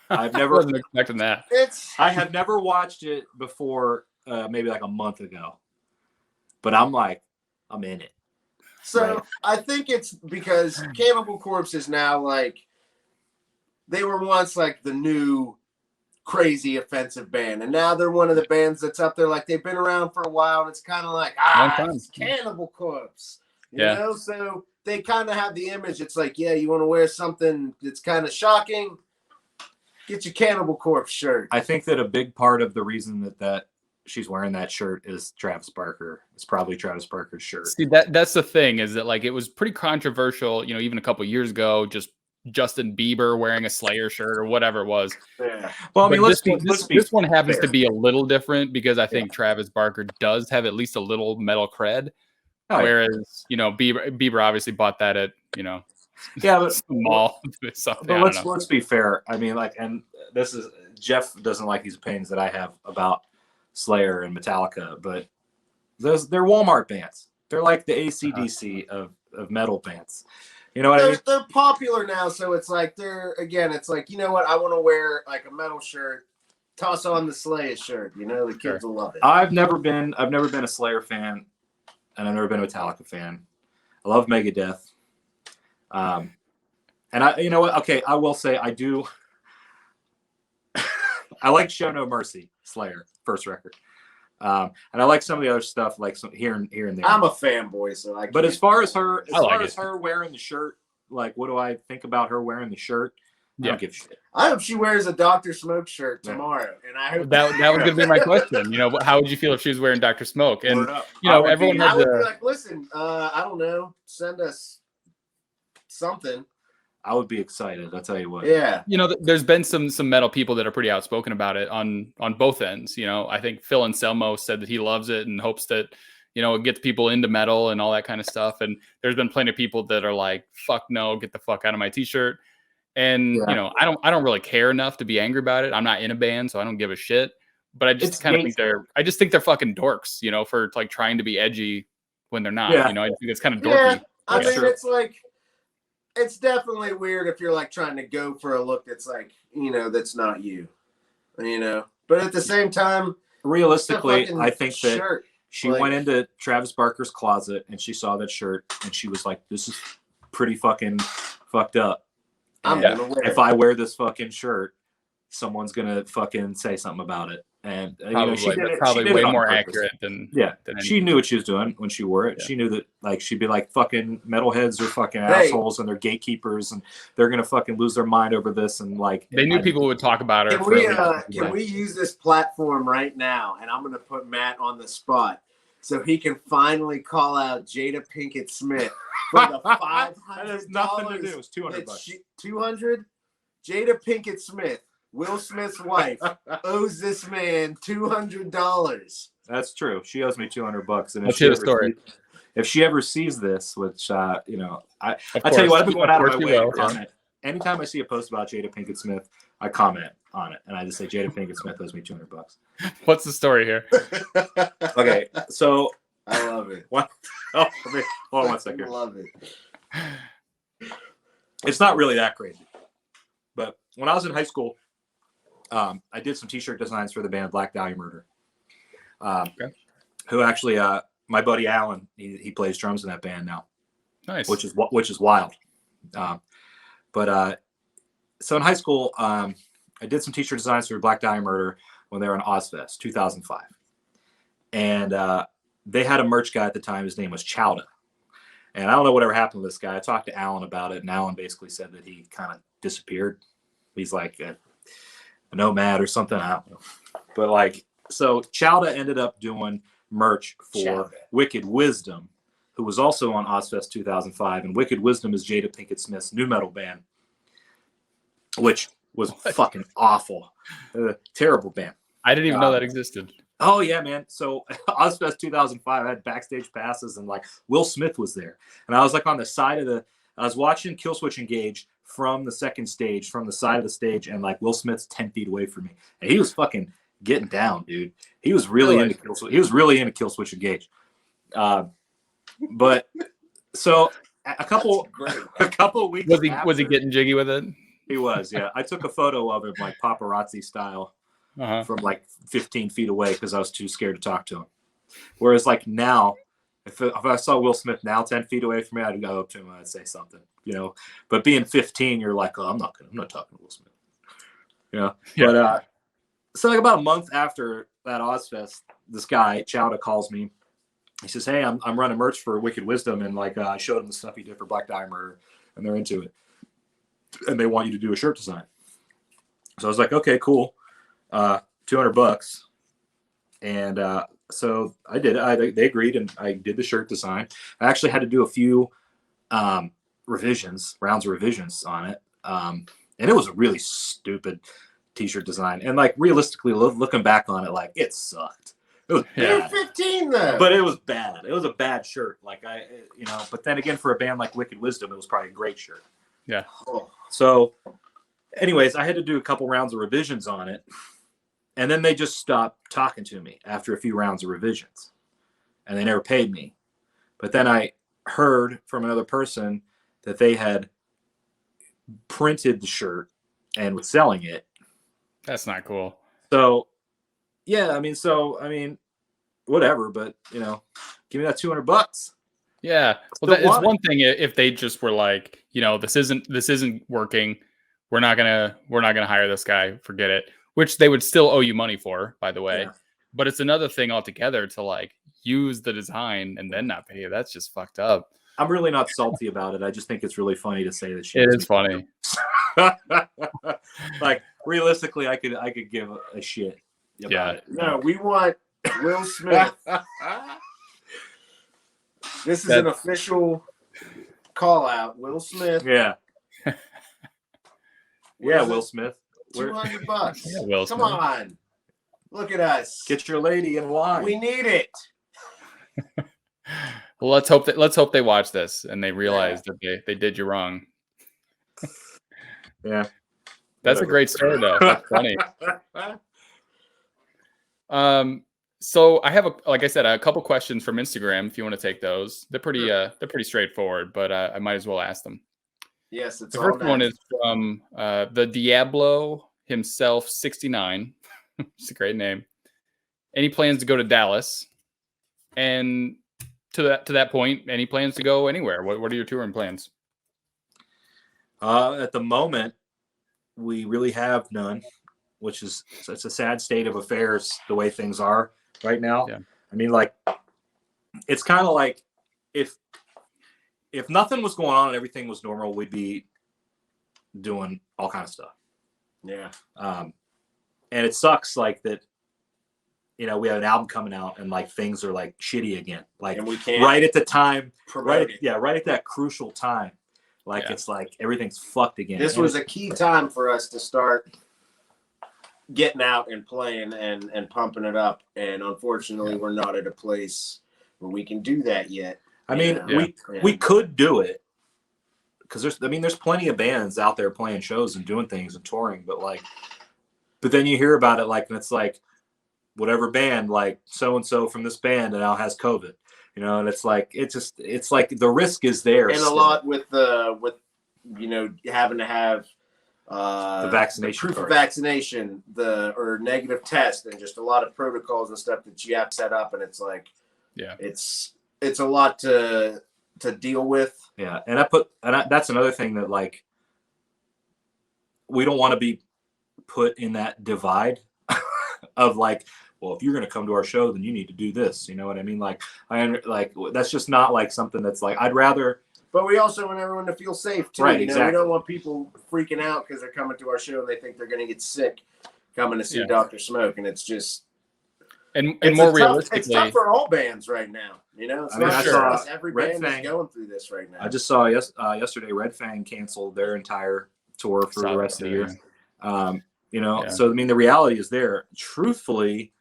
I wasn't expecting that. I have never watched it before, maybe like a month ago. But I'm in it. So right. I think it's because Cannibal Corpse is now like, they were once like the new crazy offensive band, and now they're one of the bands that's up there. Like they've been around for a while, and it's kind of like it's Cannibal Corpse, you know. So they kind of have the image. It's like, yeah, you want to wear something that's kind of shocking, get your Cannibal Corpse shirt. I think that a big part of the reason that she's wearing that shirt is Travis Barker. It's probably Travis Barker's shirt. See, that's the thing, is that like it was pretty controversial, you know, even a couple years ago, just Justin Bieber wearing a Slayer shirt or whatever it was. Yeah. Well, I mean, this one happens fair. to be a little different because I think Travis Barker does have at least a little metal cred. Whereas, you know, Bieber obviously bought that at, you know, Yeah, but small. But let's be fair. I mean, like, and this is Jeff doesn't like these opinions that I have about Slayer and Metallica, but they're Walmart bands. They're like the AC/DC of metal bands. You know what I mean? They're popular now, so it's like it's like, you know what? I want to wear like a metal shirt. Toss on the Slayer shirt. You know, the kids will love it. I've never been a Slayer fan, and I've never been a Metallica fan. I love Megadeth. And you know what? Okay, I will say I do. I like Show No Mercy, Slayer, first record. And I like some of the other stuff, like some here and there. I'm a fanboy, so I. But as far as her wearing the shirt, like, what do I think about her wearing the shirt? I don't give a shit. I hope she wears a Dr. Smoke shirt tomorrow, and I hope that was going to be my question. You know, how would you feel if she was wearing Dr. Smoke? And you know, everyone I would be like, listen, I don't know, send us something. I would be excited. I'll tell you what. Yeah. You know, there's been some metal people that are pretty outspoken about it on both ends. You know, I think Phil Anselmo said that he loves it and hopes that, you know, it gets people into metal and all that kind of stuff. And there's been plenty of people that are like, fuck no, get the fuck out of my t-shirt. And, you know, I don't really care enough to be angry about it. I'm not in a band, so I don't give a shit. But I just kind of think they're fucking dorks, you know, for like trying to be edgy when they're not. You know, I think it's kind of dorky. Yeah, I mean, it's like, it's definitely weird if you're like trying to go for a look that's like, you know, that's not you, you know. But at the same time, realistically, I think that she went into Travis Barker's closet and she saw that shirt and she was like, this is pretty fucking fucked up. If I wear this fucking shirt, someone's gonna fucking say something about it. And you know, she did it, probably way more accurate than she knew what she was doing when she wore it. She knew that, like, she'd be like, fucking metalheads are fucking assholes and they're gatekeepers and they're gonna fucking lose their mind over this. And like, they knew people would talk about her. Can we use this platform right now? And I'm gonna put Matt on the spot so he can finally call out Jada Pinkett Smith for the $500. That has nothing to do. It was $200. $200. Jada Pinkett Smith, Will Smith's wife, owes this man $200. That's true. She owes me $200. And let's hear the story. If she ever sees this, which you know, I tell you what, I've been going out of my way to comment. Anytime I see a post about Jada Pinkett Smith, I comment on it, and I just say Jada Pinkett Smith owes me $200. What's the story here? Okay, so I love it. What? Oh, hold on 1 second. I love it. It's not really that crazy, but when I was in high school, I did some T-shirt designs for the band Black Dahlia Murder. Who actually, my buddy Alan, he plays drums in that band now. Nice. Which is wild. So in high school, I did some T-shirt designs for Black Dahlia Murder when they were on Ozfest 2005, and they had a merch guy at the time. His name was Chowda. And I don't know whatever happened to this guy. I talked to Alan about it, and Alan basically said that he kind of disappeared. He's like a nomad or something. I don't know. But like, so Chowda ended up doing merch for Wicked Wisdom, who was also on Ozfest 2005. And Wicked Wisdom is Jada Pinkett Smith's new metal band, which was fucking awful. Terrible band. I didn't even know that existed. Oh yeah, man. So Ozfest 2005, I had backstage passes and like Will Smith was there. And I was like on the side of I was watching Killswitch Engage from the second stage, from the side of the stage, and like Will Smith's 10 feet away from me. And he was fucking getting down, dude. He was really into Killswitch. He was really into Killswitch Engage. But so a couple of weeks was he getting jiggy with it? He was, yeah. I took a photo of him like paparazzi style. From like 15 feet away because I was too scared to talk to him. Whereas like now, if I saw Will Smith now 10 feet away from me, I'd go up to him and I'd say something, you know. But being 15, you're like, oh, I'm not talking to Will Smith, you know. Yeah. But so like about a month after that Ozfest, this guy Chowda calls me. He says, hey, I'm running merch for Wicked Wisdom, and like I showed him the stuff he did for Black Dahlia Murder, and they're into it, and they want you to do a shirt design. So I was like, okay, cool. $200, and so I did it. They agreed, and I did the shirt design. I actually had to do a few rounds of revisions on it, and it was a really stupid T-shirt design. And like realistically, looking back on it, like it sucked. It was They're bad. 15 though. But it was bad. It was a bad shirt. Like but then again, for a band like Wicked Wisdom, it was probably a great shirt. Yeah. Oh. So, anyways, I had to do a couple rounds of revisions on it, and then they just stopped talking to me after a few rounds of revisions, and they never paid me. But then I heard from another person that they had printed the shirt and was selling it. That's not cool. So, yeah, I mean, whatever, but give me that $200. Yeah. Well, it's one thing if they just were like, this isn't working. We're not gonna hire this guy. Forget it. Which they would still owe you money for, by the way. Yeah. But it's another thing altogether to like use the design and then not pay you. That's just fucked up. I'm really not salty about it. I just think it's really funny to say that shit. It is funny. Like realistically, I could give a shit about it. No, we want Will Smith. This is an official call out. Will Smith. Yeah. Yeah, Will Smith. $200. Yeah, Will Come Smith. on. Look at us. Get your lady in line. We need it. Well, let's hope they watch this and they realize that they did you wrong. Yeah. That's a great story though. That's funny. So I have like I said, a couple questions from Instagram if you want to take those. They're pretty straightforward, but I might as well ask them. Yes, it's The first one is from the Diablo himself, 69. It's a great name. Any plans to go to Dallas? And to that point, any plans to go anywhere? What are your touring plans? At the moment, we really have none, which is it's a sad state of affairs the way things are right now. Yeah. I mean, like it's kind of like if nothing was going on and everything was normal, we'd be doing all kind of stuff. Yeah. And it sucks like that. We have an album coming out and like things are like shitty again. Like and we can't right at the time, promote it. right at that crucial time. Like it's like everything's fucked again. This was a key time for us to start getting out and playing and pumping it up. And unfortunately, we're not at a place where we can do that yet. I mean, we could do it because there's plenty of bands out there playing shows and doing things and touring, but then you hear about it and it's like whatever band like so and so from this band now has COVID, and it's like the risk is there, and still. A lot with having to have the vaccination proof of vaccination, or negative test, and just a lot of protocols and stuff that you have set up, and it's like it's a lot to deal with. Yeah, and that's another thing that like we don't want to be put in that divide of like, well, if you're going to come to our show, then you need to do this. You know what I mean? Like that's just not like something that's like I'd rather. But we also want everyone to feel safe too. Right, exactly. We don't want people freaking out because they're coming to our show and they think they're going to get sick coming to see Dr. Smoke, and it's just. And more realistically, it's tough for all bands right now. It's not just us. Every band is going through this right now. I just saw yesterday Red Fang canceled their entire tour for the rest of the year. So I mean the reality is there. Truthfully,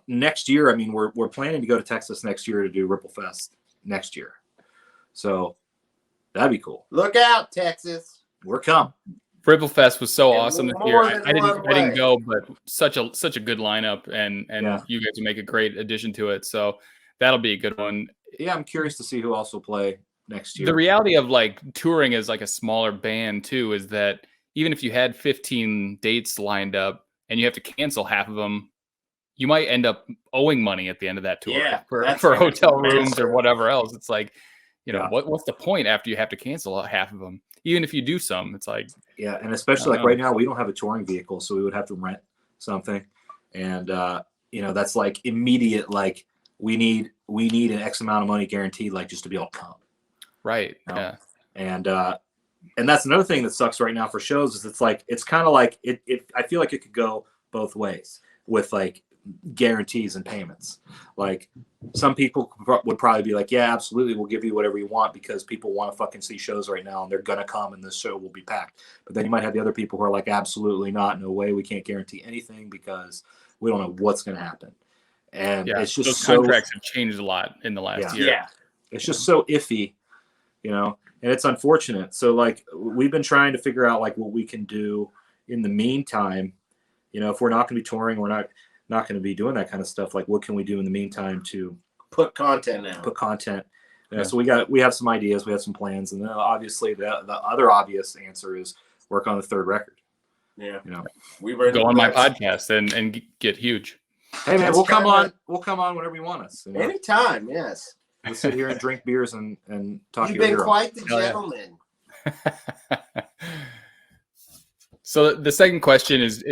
next year, we're planning to go to Texas next year to do Ripple Fest next year. So that'd be cool. Look out, Texas. We're coming. Ripple Fest was so awesome this year. I didn't go, but such a good lineup, and you guys will make a great addition to it. So that'll be a good one. Yeah, I'm curious to see who else will play next year. The reality of like touring as like a smaller band too is that even if you had 15 dates lined up and you have to cancel half of them, you might end up owing money at the end of that tour for hotel rooms or whatever else. It's like, what's the point after you have to cancel half of them? Even if you do some, it's like, and especially like right now, we don't have a touring vehicle, so we would have to rent something, and that's like immediate. Like we need an X amount of money guaranteed, like just to be able to come. Right. Yeah. And that's another thing that sucks right now for shows is it's kind of like it. I feel like it could go both ways with like guarantees and payments. Like some people would probably be like, yeah, absolutely, we'll give you whatever you want because people want to fucking see shows right now and they're gonna come and this show will be packed. But then you might have the other people who are like, absolutely not, no way, we can't guarantee anything because We don't know what's going to happen. And Yeah, it's just those so, contracts have changed a lot in the last year. yeah, it's just so iffy, and it's unfortunate. So like we've been trying to figure out like what we can do in the meantime. If we're not going to be touring, we're not going to be doing that kind of stuff. Like what can we do in the meantime to put content out? So we have some ideas, we have some plans, and then obviously the other obvious answer is work on the third record. Yeah, we were go on my podcast and get huge. Hey man, we'll come on whenever you want us. Anytime, yes. We'll sit here and drink beers and talk. You've been quite the gentleman. So the second question is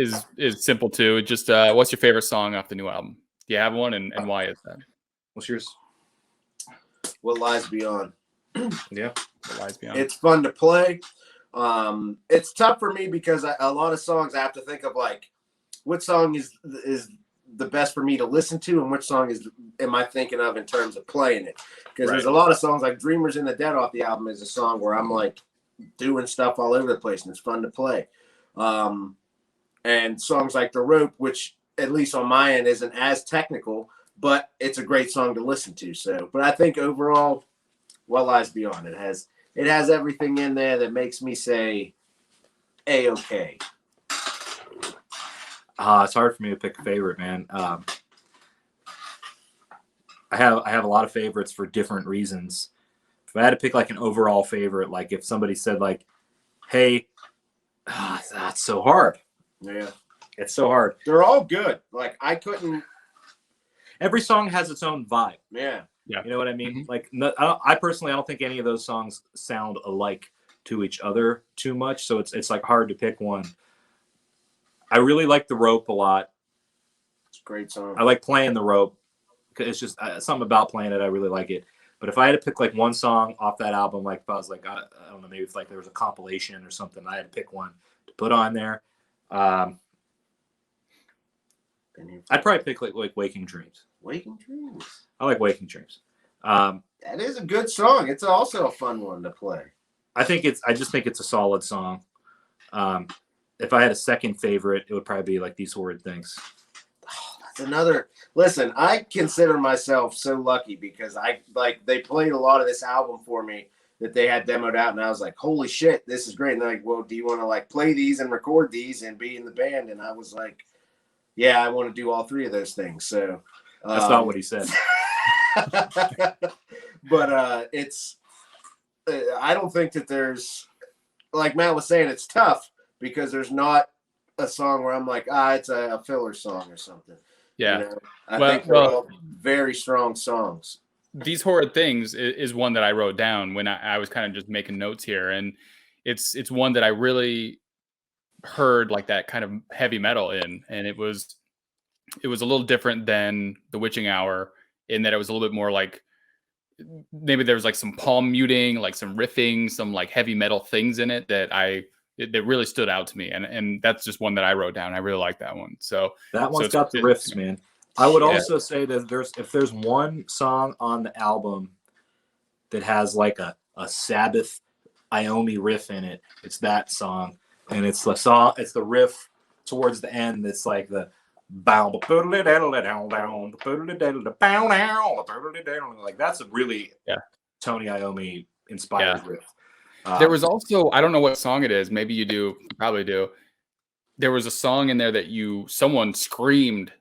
simple too. Just what's your favorite song off the new album? Do you have one, and why is that? What's yours? What Lies Beyond. Yeah, What Lies Beyond. It's fun to play. It's tough for me because a lot of songs I have to think of like, what song is the best for me to listen to, and which song am I thinking of in terms of playing it? Because there's a lot of songs like Dreamers in the Dead off the album is a song where I'm like doing stuff all over the place and it's fun to play. And songs like The Rope, which at least on my end isn't as technical, but it's a great song to listen to. So, but I think overall, What Lies Beyond, it has everything in there that makes me say A-okay. It's hard for me to pick a favorite, man. I have a lot of favorites for different reasons. If I had to pick like an overall favorite, like if somebody said like, "Hey," that's so hard. Yeah, it's so hard. They're all good. Like I couldn't. Every song has its own vibe. Yeah. You know what I mean? Mm-hmm. Like I personally don't think any of those songs sound alike to each other too much. So it's like hard to pick one. I really like The Rope a lot. It's a great song. I like playing The Rope. It's just something about playing it. I really like it. But if I had to pick like one song off that album, like if I was like, I don't know, maybe if like there was a compilation or something, I had to pick one to put on there. I'd probably pick like Waking Dreams. Waking Dreams. I like Waking Dreams. That is a good song. It's also a fun one to play. I just think it's a solid song. If I had a second favorite, it would probably be like These Horrid Things. Oh, that's another. Listen, I consider myself so lucky because they played a lot of this album for me that they had demoed out, and I was like, holy shit, this is great. And they're like, well, do you want to like play these and record these and be in the band? And I was like, yeah, I want to do all three of those things. So that's not what he said. But it's I don't think that there's, like Matt was saying, it's tough because there's not a song where I'm like, it's a filler song or something. Yeah. I think they're all very strong songs. These Horrid Things is one that I wrote down when I was kind of just making notes here. And it's one that I really heard like that kind of heavy metal in. And it was a little different than The Witching Hour in that it was a little bit more like, maybe there was like some palm muting, like some riffing, some like heavy metal things in it that that really stood out to me. And that's just one that I wrote down. I really like that one. So that one's got the riffs, man. I would also say that if there's one song on the album that has like a Sabbath Iommi riff in it, it's that song. And it's the riff towards the end that's like the like that's a really Tony Iommi inspired riff. There was also, I don't know what song it is, maybe you do, you probably do, there was a song in there that someone screamed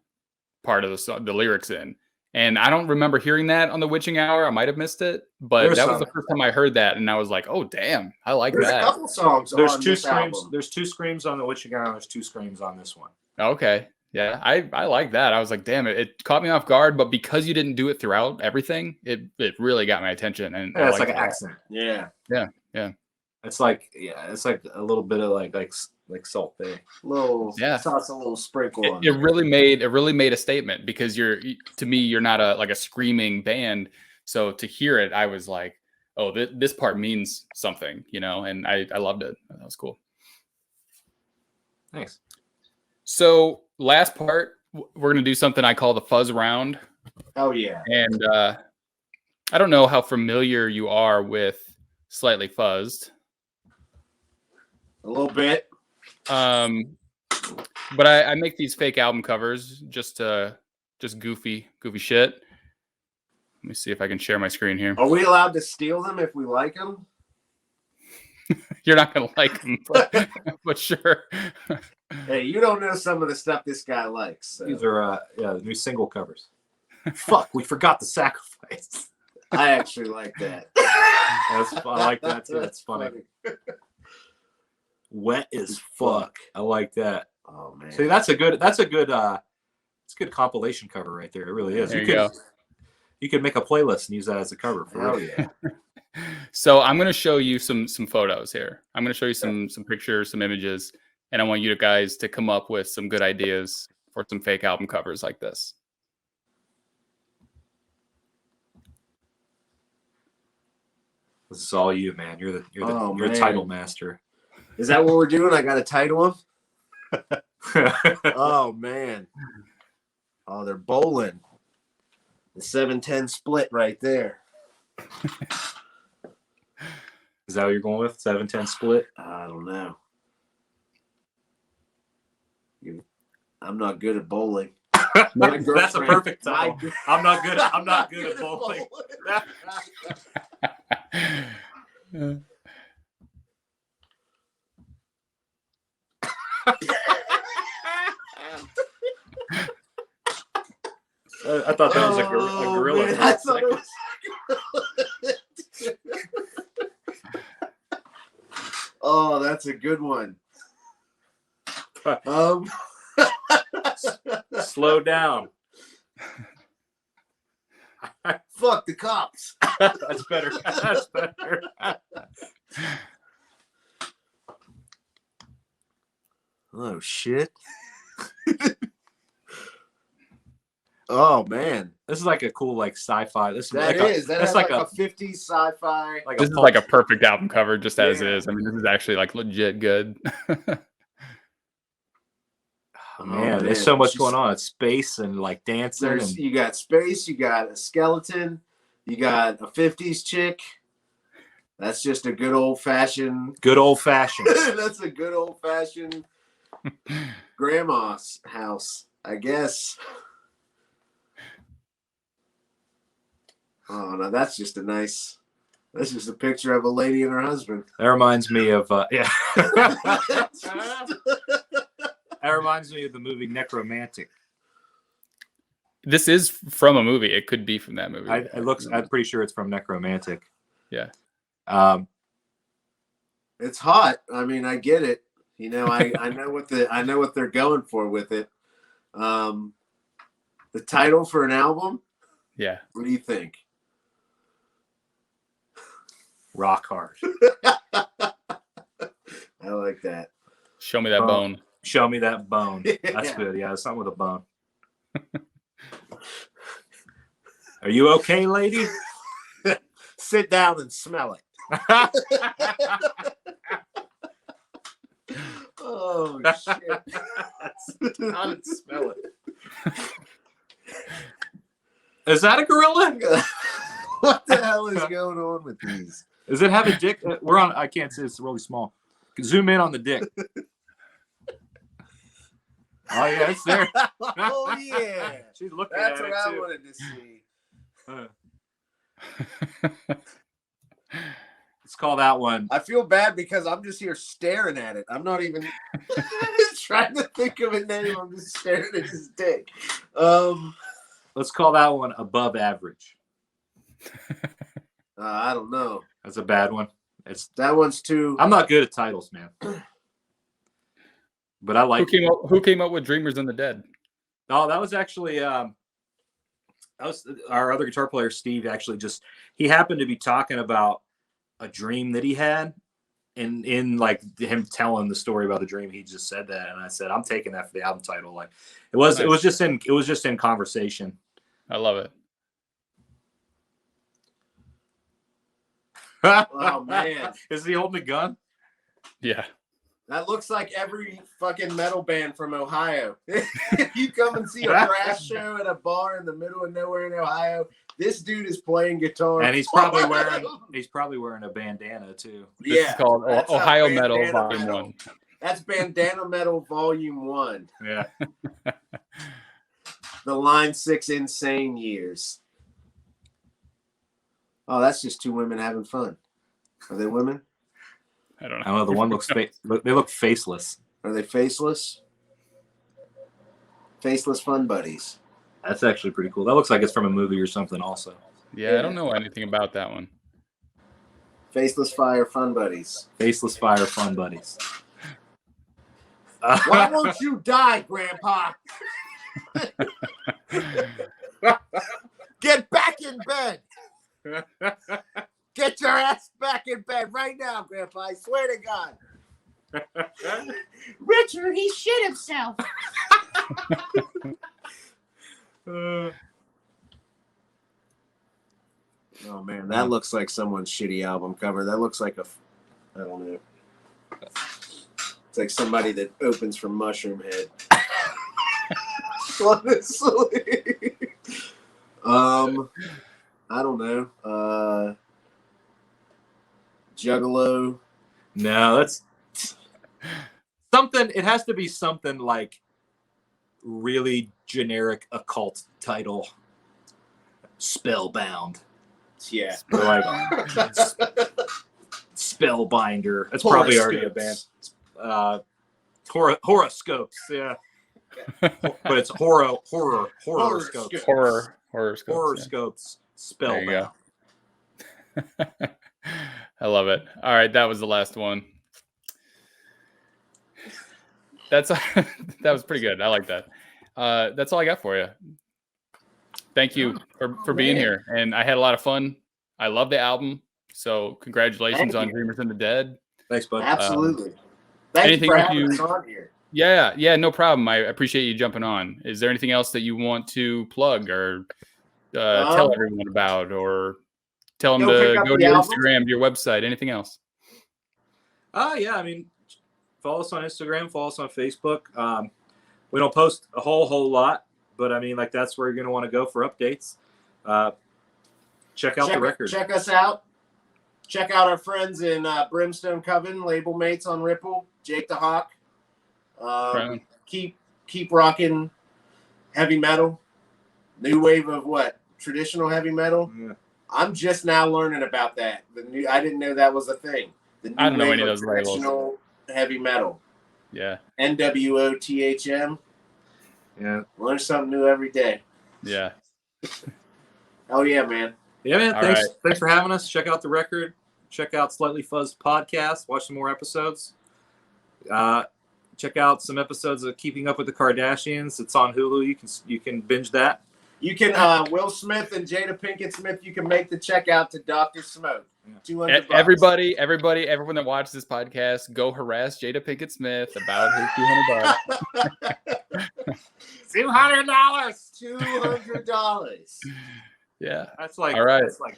part of the song, the lyrics in, and I don't remember hearing that on The Witching Hour. I might have missed it, but that was the first time I heard that, and I was like, oh damn, I like that. There's a couple songs. There's two screams. There's two screams on The Witching Hour. There's two screams on this one. Okay. Yeah, I like that. I was like, damn it. It caught me off guard, but because you didn't do it throughout everything, it really got my attention. And it's like an accent. Yeah. It's like a little bit of like Salt Bay. Sauce, a little sprinkle. It really made a statement because to me, you're not a screaming band. So to hear it, I was like, oh, this part means something, and I loved it. That was cool. Thanks. So last part, we're going to do something I call the Fuzz Round. Oh, yeah. And I don't know how familiar you are with Slightly Fuzzed. A little bit. But I make these fake album covers just goofy shit. Let me see if I can share my screen here. Are we allowed to steal them if we like them? You're not gonna like them, but sure. Hey, you don't know some of the stuff this guy likes. So. These are the new single covers. Fuck, we forgot the sacrifice. I actually like that. I like that too. That's funny. Wet as fuck. I like that. Oh man. See, it's a good compilation cover right there. It really is. There you go. You could make a playlist and use that as a cover for Hell real. yeah. So I'm going to show you some photos here. I'm going to show you some pictures, some images, and I want you guys to come up with some good ideas for some fake album covers like this. This is all you, man. You're the title master. Is that what we're doing? I got to title them. Oh man. Oh, they're bowling. The 7-10 split right there. Is that what you're going with? 7-10 split? I don't know. I'm not good at bowling. That's a perfect title. I'm not good at bowling. I thought that was a gorilla. Man, I thought it was Oh, that's a good one. Slow down. Fuck the cops. That's better. That's better. Oh shit. Oh man. This is like a cool sci-fi. That's like a 50s sci-fi. This is like a perfect album cover just as is. I mean, this is actually like legit good. Oh, man, there's so much going on. It's space and like dancing. You got space, you got a skeleton, you got a 50s chick. That's just a good old fashioned. That's a good old fashioned grandma's house, I guess. Oh no, that's just a picture of a lady and her husband. That reminds me of yeah. That reminds me of the movie Necromantic. This is from a movie. It could be from that movie. I'm pretty sure it's from Necromantic. Yeah. It's hot. I mean, I get it. You know, I know what they're going for with it. The title for an album. Yeah. What do you think? Rock hard. I like that. Show me that bone. Show me that bone. Yeah. That's good. Yeah, something with a bone. Are you okay, lady? Sit down and smell it. Oh shit! Sit down and smell it. Is that a gorilla? What the hell is going on with these? Does it have a dick? We're on. I can't see. It's really small. Zoom in on the dick. Oh yeah, it's there. Oh yeah, she's looking That's at what it I too. wanted to see. Let's call that one. I feel bad because I'm just here staring at it. I'm not even trying to think of a name. I'm just staring at his dick. Let's call that one above average. I don't know. That's a bad one. That one's too. I'm not good at titles, man. But I like. Who came up with Dreamers in the Dead? Oh, that was actually that was our other guitar player, Steve. Actually, he happened to be talking about a dream that he had, and in like him telling the story about the dream, he just said that, and I said, I'm taking that for the album title. Like it was just in conversation. I love it. Oh man, is he holding a gun? Yeah. That looks like every fucking metal band from Ohio. If you come and see a thrash show at a bar in the middle of nowhere in Ohio, this dude is playing guitar. And he's probably wearing a bandana too. This is called Ohio Metal Volume 1. That's Bandana Metal Volume 1. Yeah. The Line 6 Insane Years. Oh, that's just two women having fun. Are they women? I don't know. I don't know. The one looks they look faceless. Are they faceless? Faceless fun buddies. That's actually pretty cool. That looks like it's from a movie or something also. Yeah, I don't know anything about that one. Faceless Fire Fun Buddies. Faceless Fire Fun Buddies. Why won't you die, Grandpa? Get back in bed. Get your ass back in bed right now, Grandpa. I swear to God. Richard, he shit himself. Oh, man, that looks like someone's shitty album cover. That looks like I don't know. It's like somebody that opens from Mushroom Head. Honestly. I don't know. Juggalo. No, that's something. It has to be something like really generic occult title. Spellbound. Yeah. Or like Spellbinder. That's probably already a band. Horoscopes. Yeah. But it's horoscopes. Horoscopes. Spellbound. I love it. All right, that was the last one. That was pretty good. I like that. That's all I got for you. Thank you for being here, and I had a lot of fun. I love the album, so congratulations on Dreamers in the Dead. Thanks, bud. Absolutely. Thank you for having us on here. Yeah, no problem. I appreciate you jumping on. Is there anything else that you want to plug or tell everyone about, or tell them to go to your Instagram, your website, anything else? Yeah, I mean, follow us on Instagram, follow us on Facebook. We don't post a whole lot, but I mean, like, that's where you're going to want to go for updates. Check out the record. Check us out. Check out our friends in Brimstone Coven, label mates on Ripple, Jake the Hawk. Keep rocking heavy metal. New wave of what? Traditional heavy metal? Yeah. I'm just now learning about that. I didn't know that was a thing. The new I don't know wave any of those traditional labels. Heavy metal. Yeah. NWOTHM. Yeah. Learn something new every day. Yeah. Oh yeah, man. Yeah, man. All Thanks for having us. Check out the record. Check out Slightly Fuzzed podcast. Watch some more episodes. Check out some episodes of Keeping Up with the Kardashians. It's on Hulu. You can binge that. You can Will Smith and Jada Pinkett Smith. You can make the check out to Dr. Smoke. $200. Everybody, everyone that watches this podcast, go harass Jada Pinkett Smith about his $200. $200. Yeah. That's like, all right. That's like,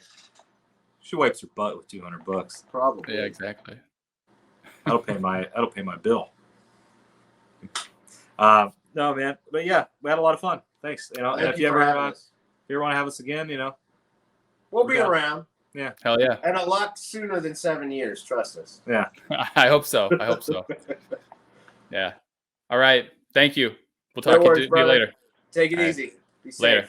she wipes her butt with $200. Probably. Yeah, exactly. That'll pay my bill. No, man. But yeah, we had a lot of fun. Thanks. And if you ever want to have us again, we'll be around. Yeah. Hell yeah. And a lot sooner than 7 years. Trust us. Yeah. I hope so. Yeah. All right. Thank you. We'll talk to you later. Take it easy. Be safe. Later.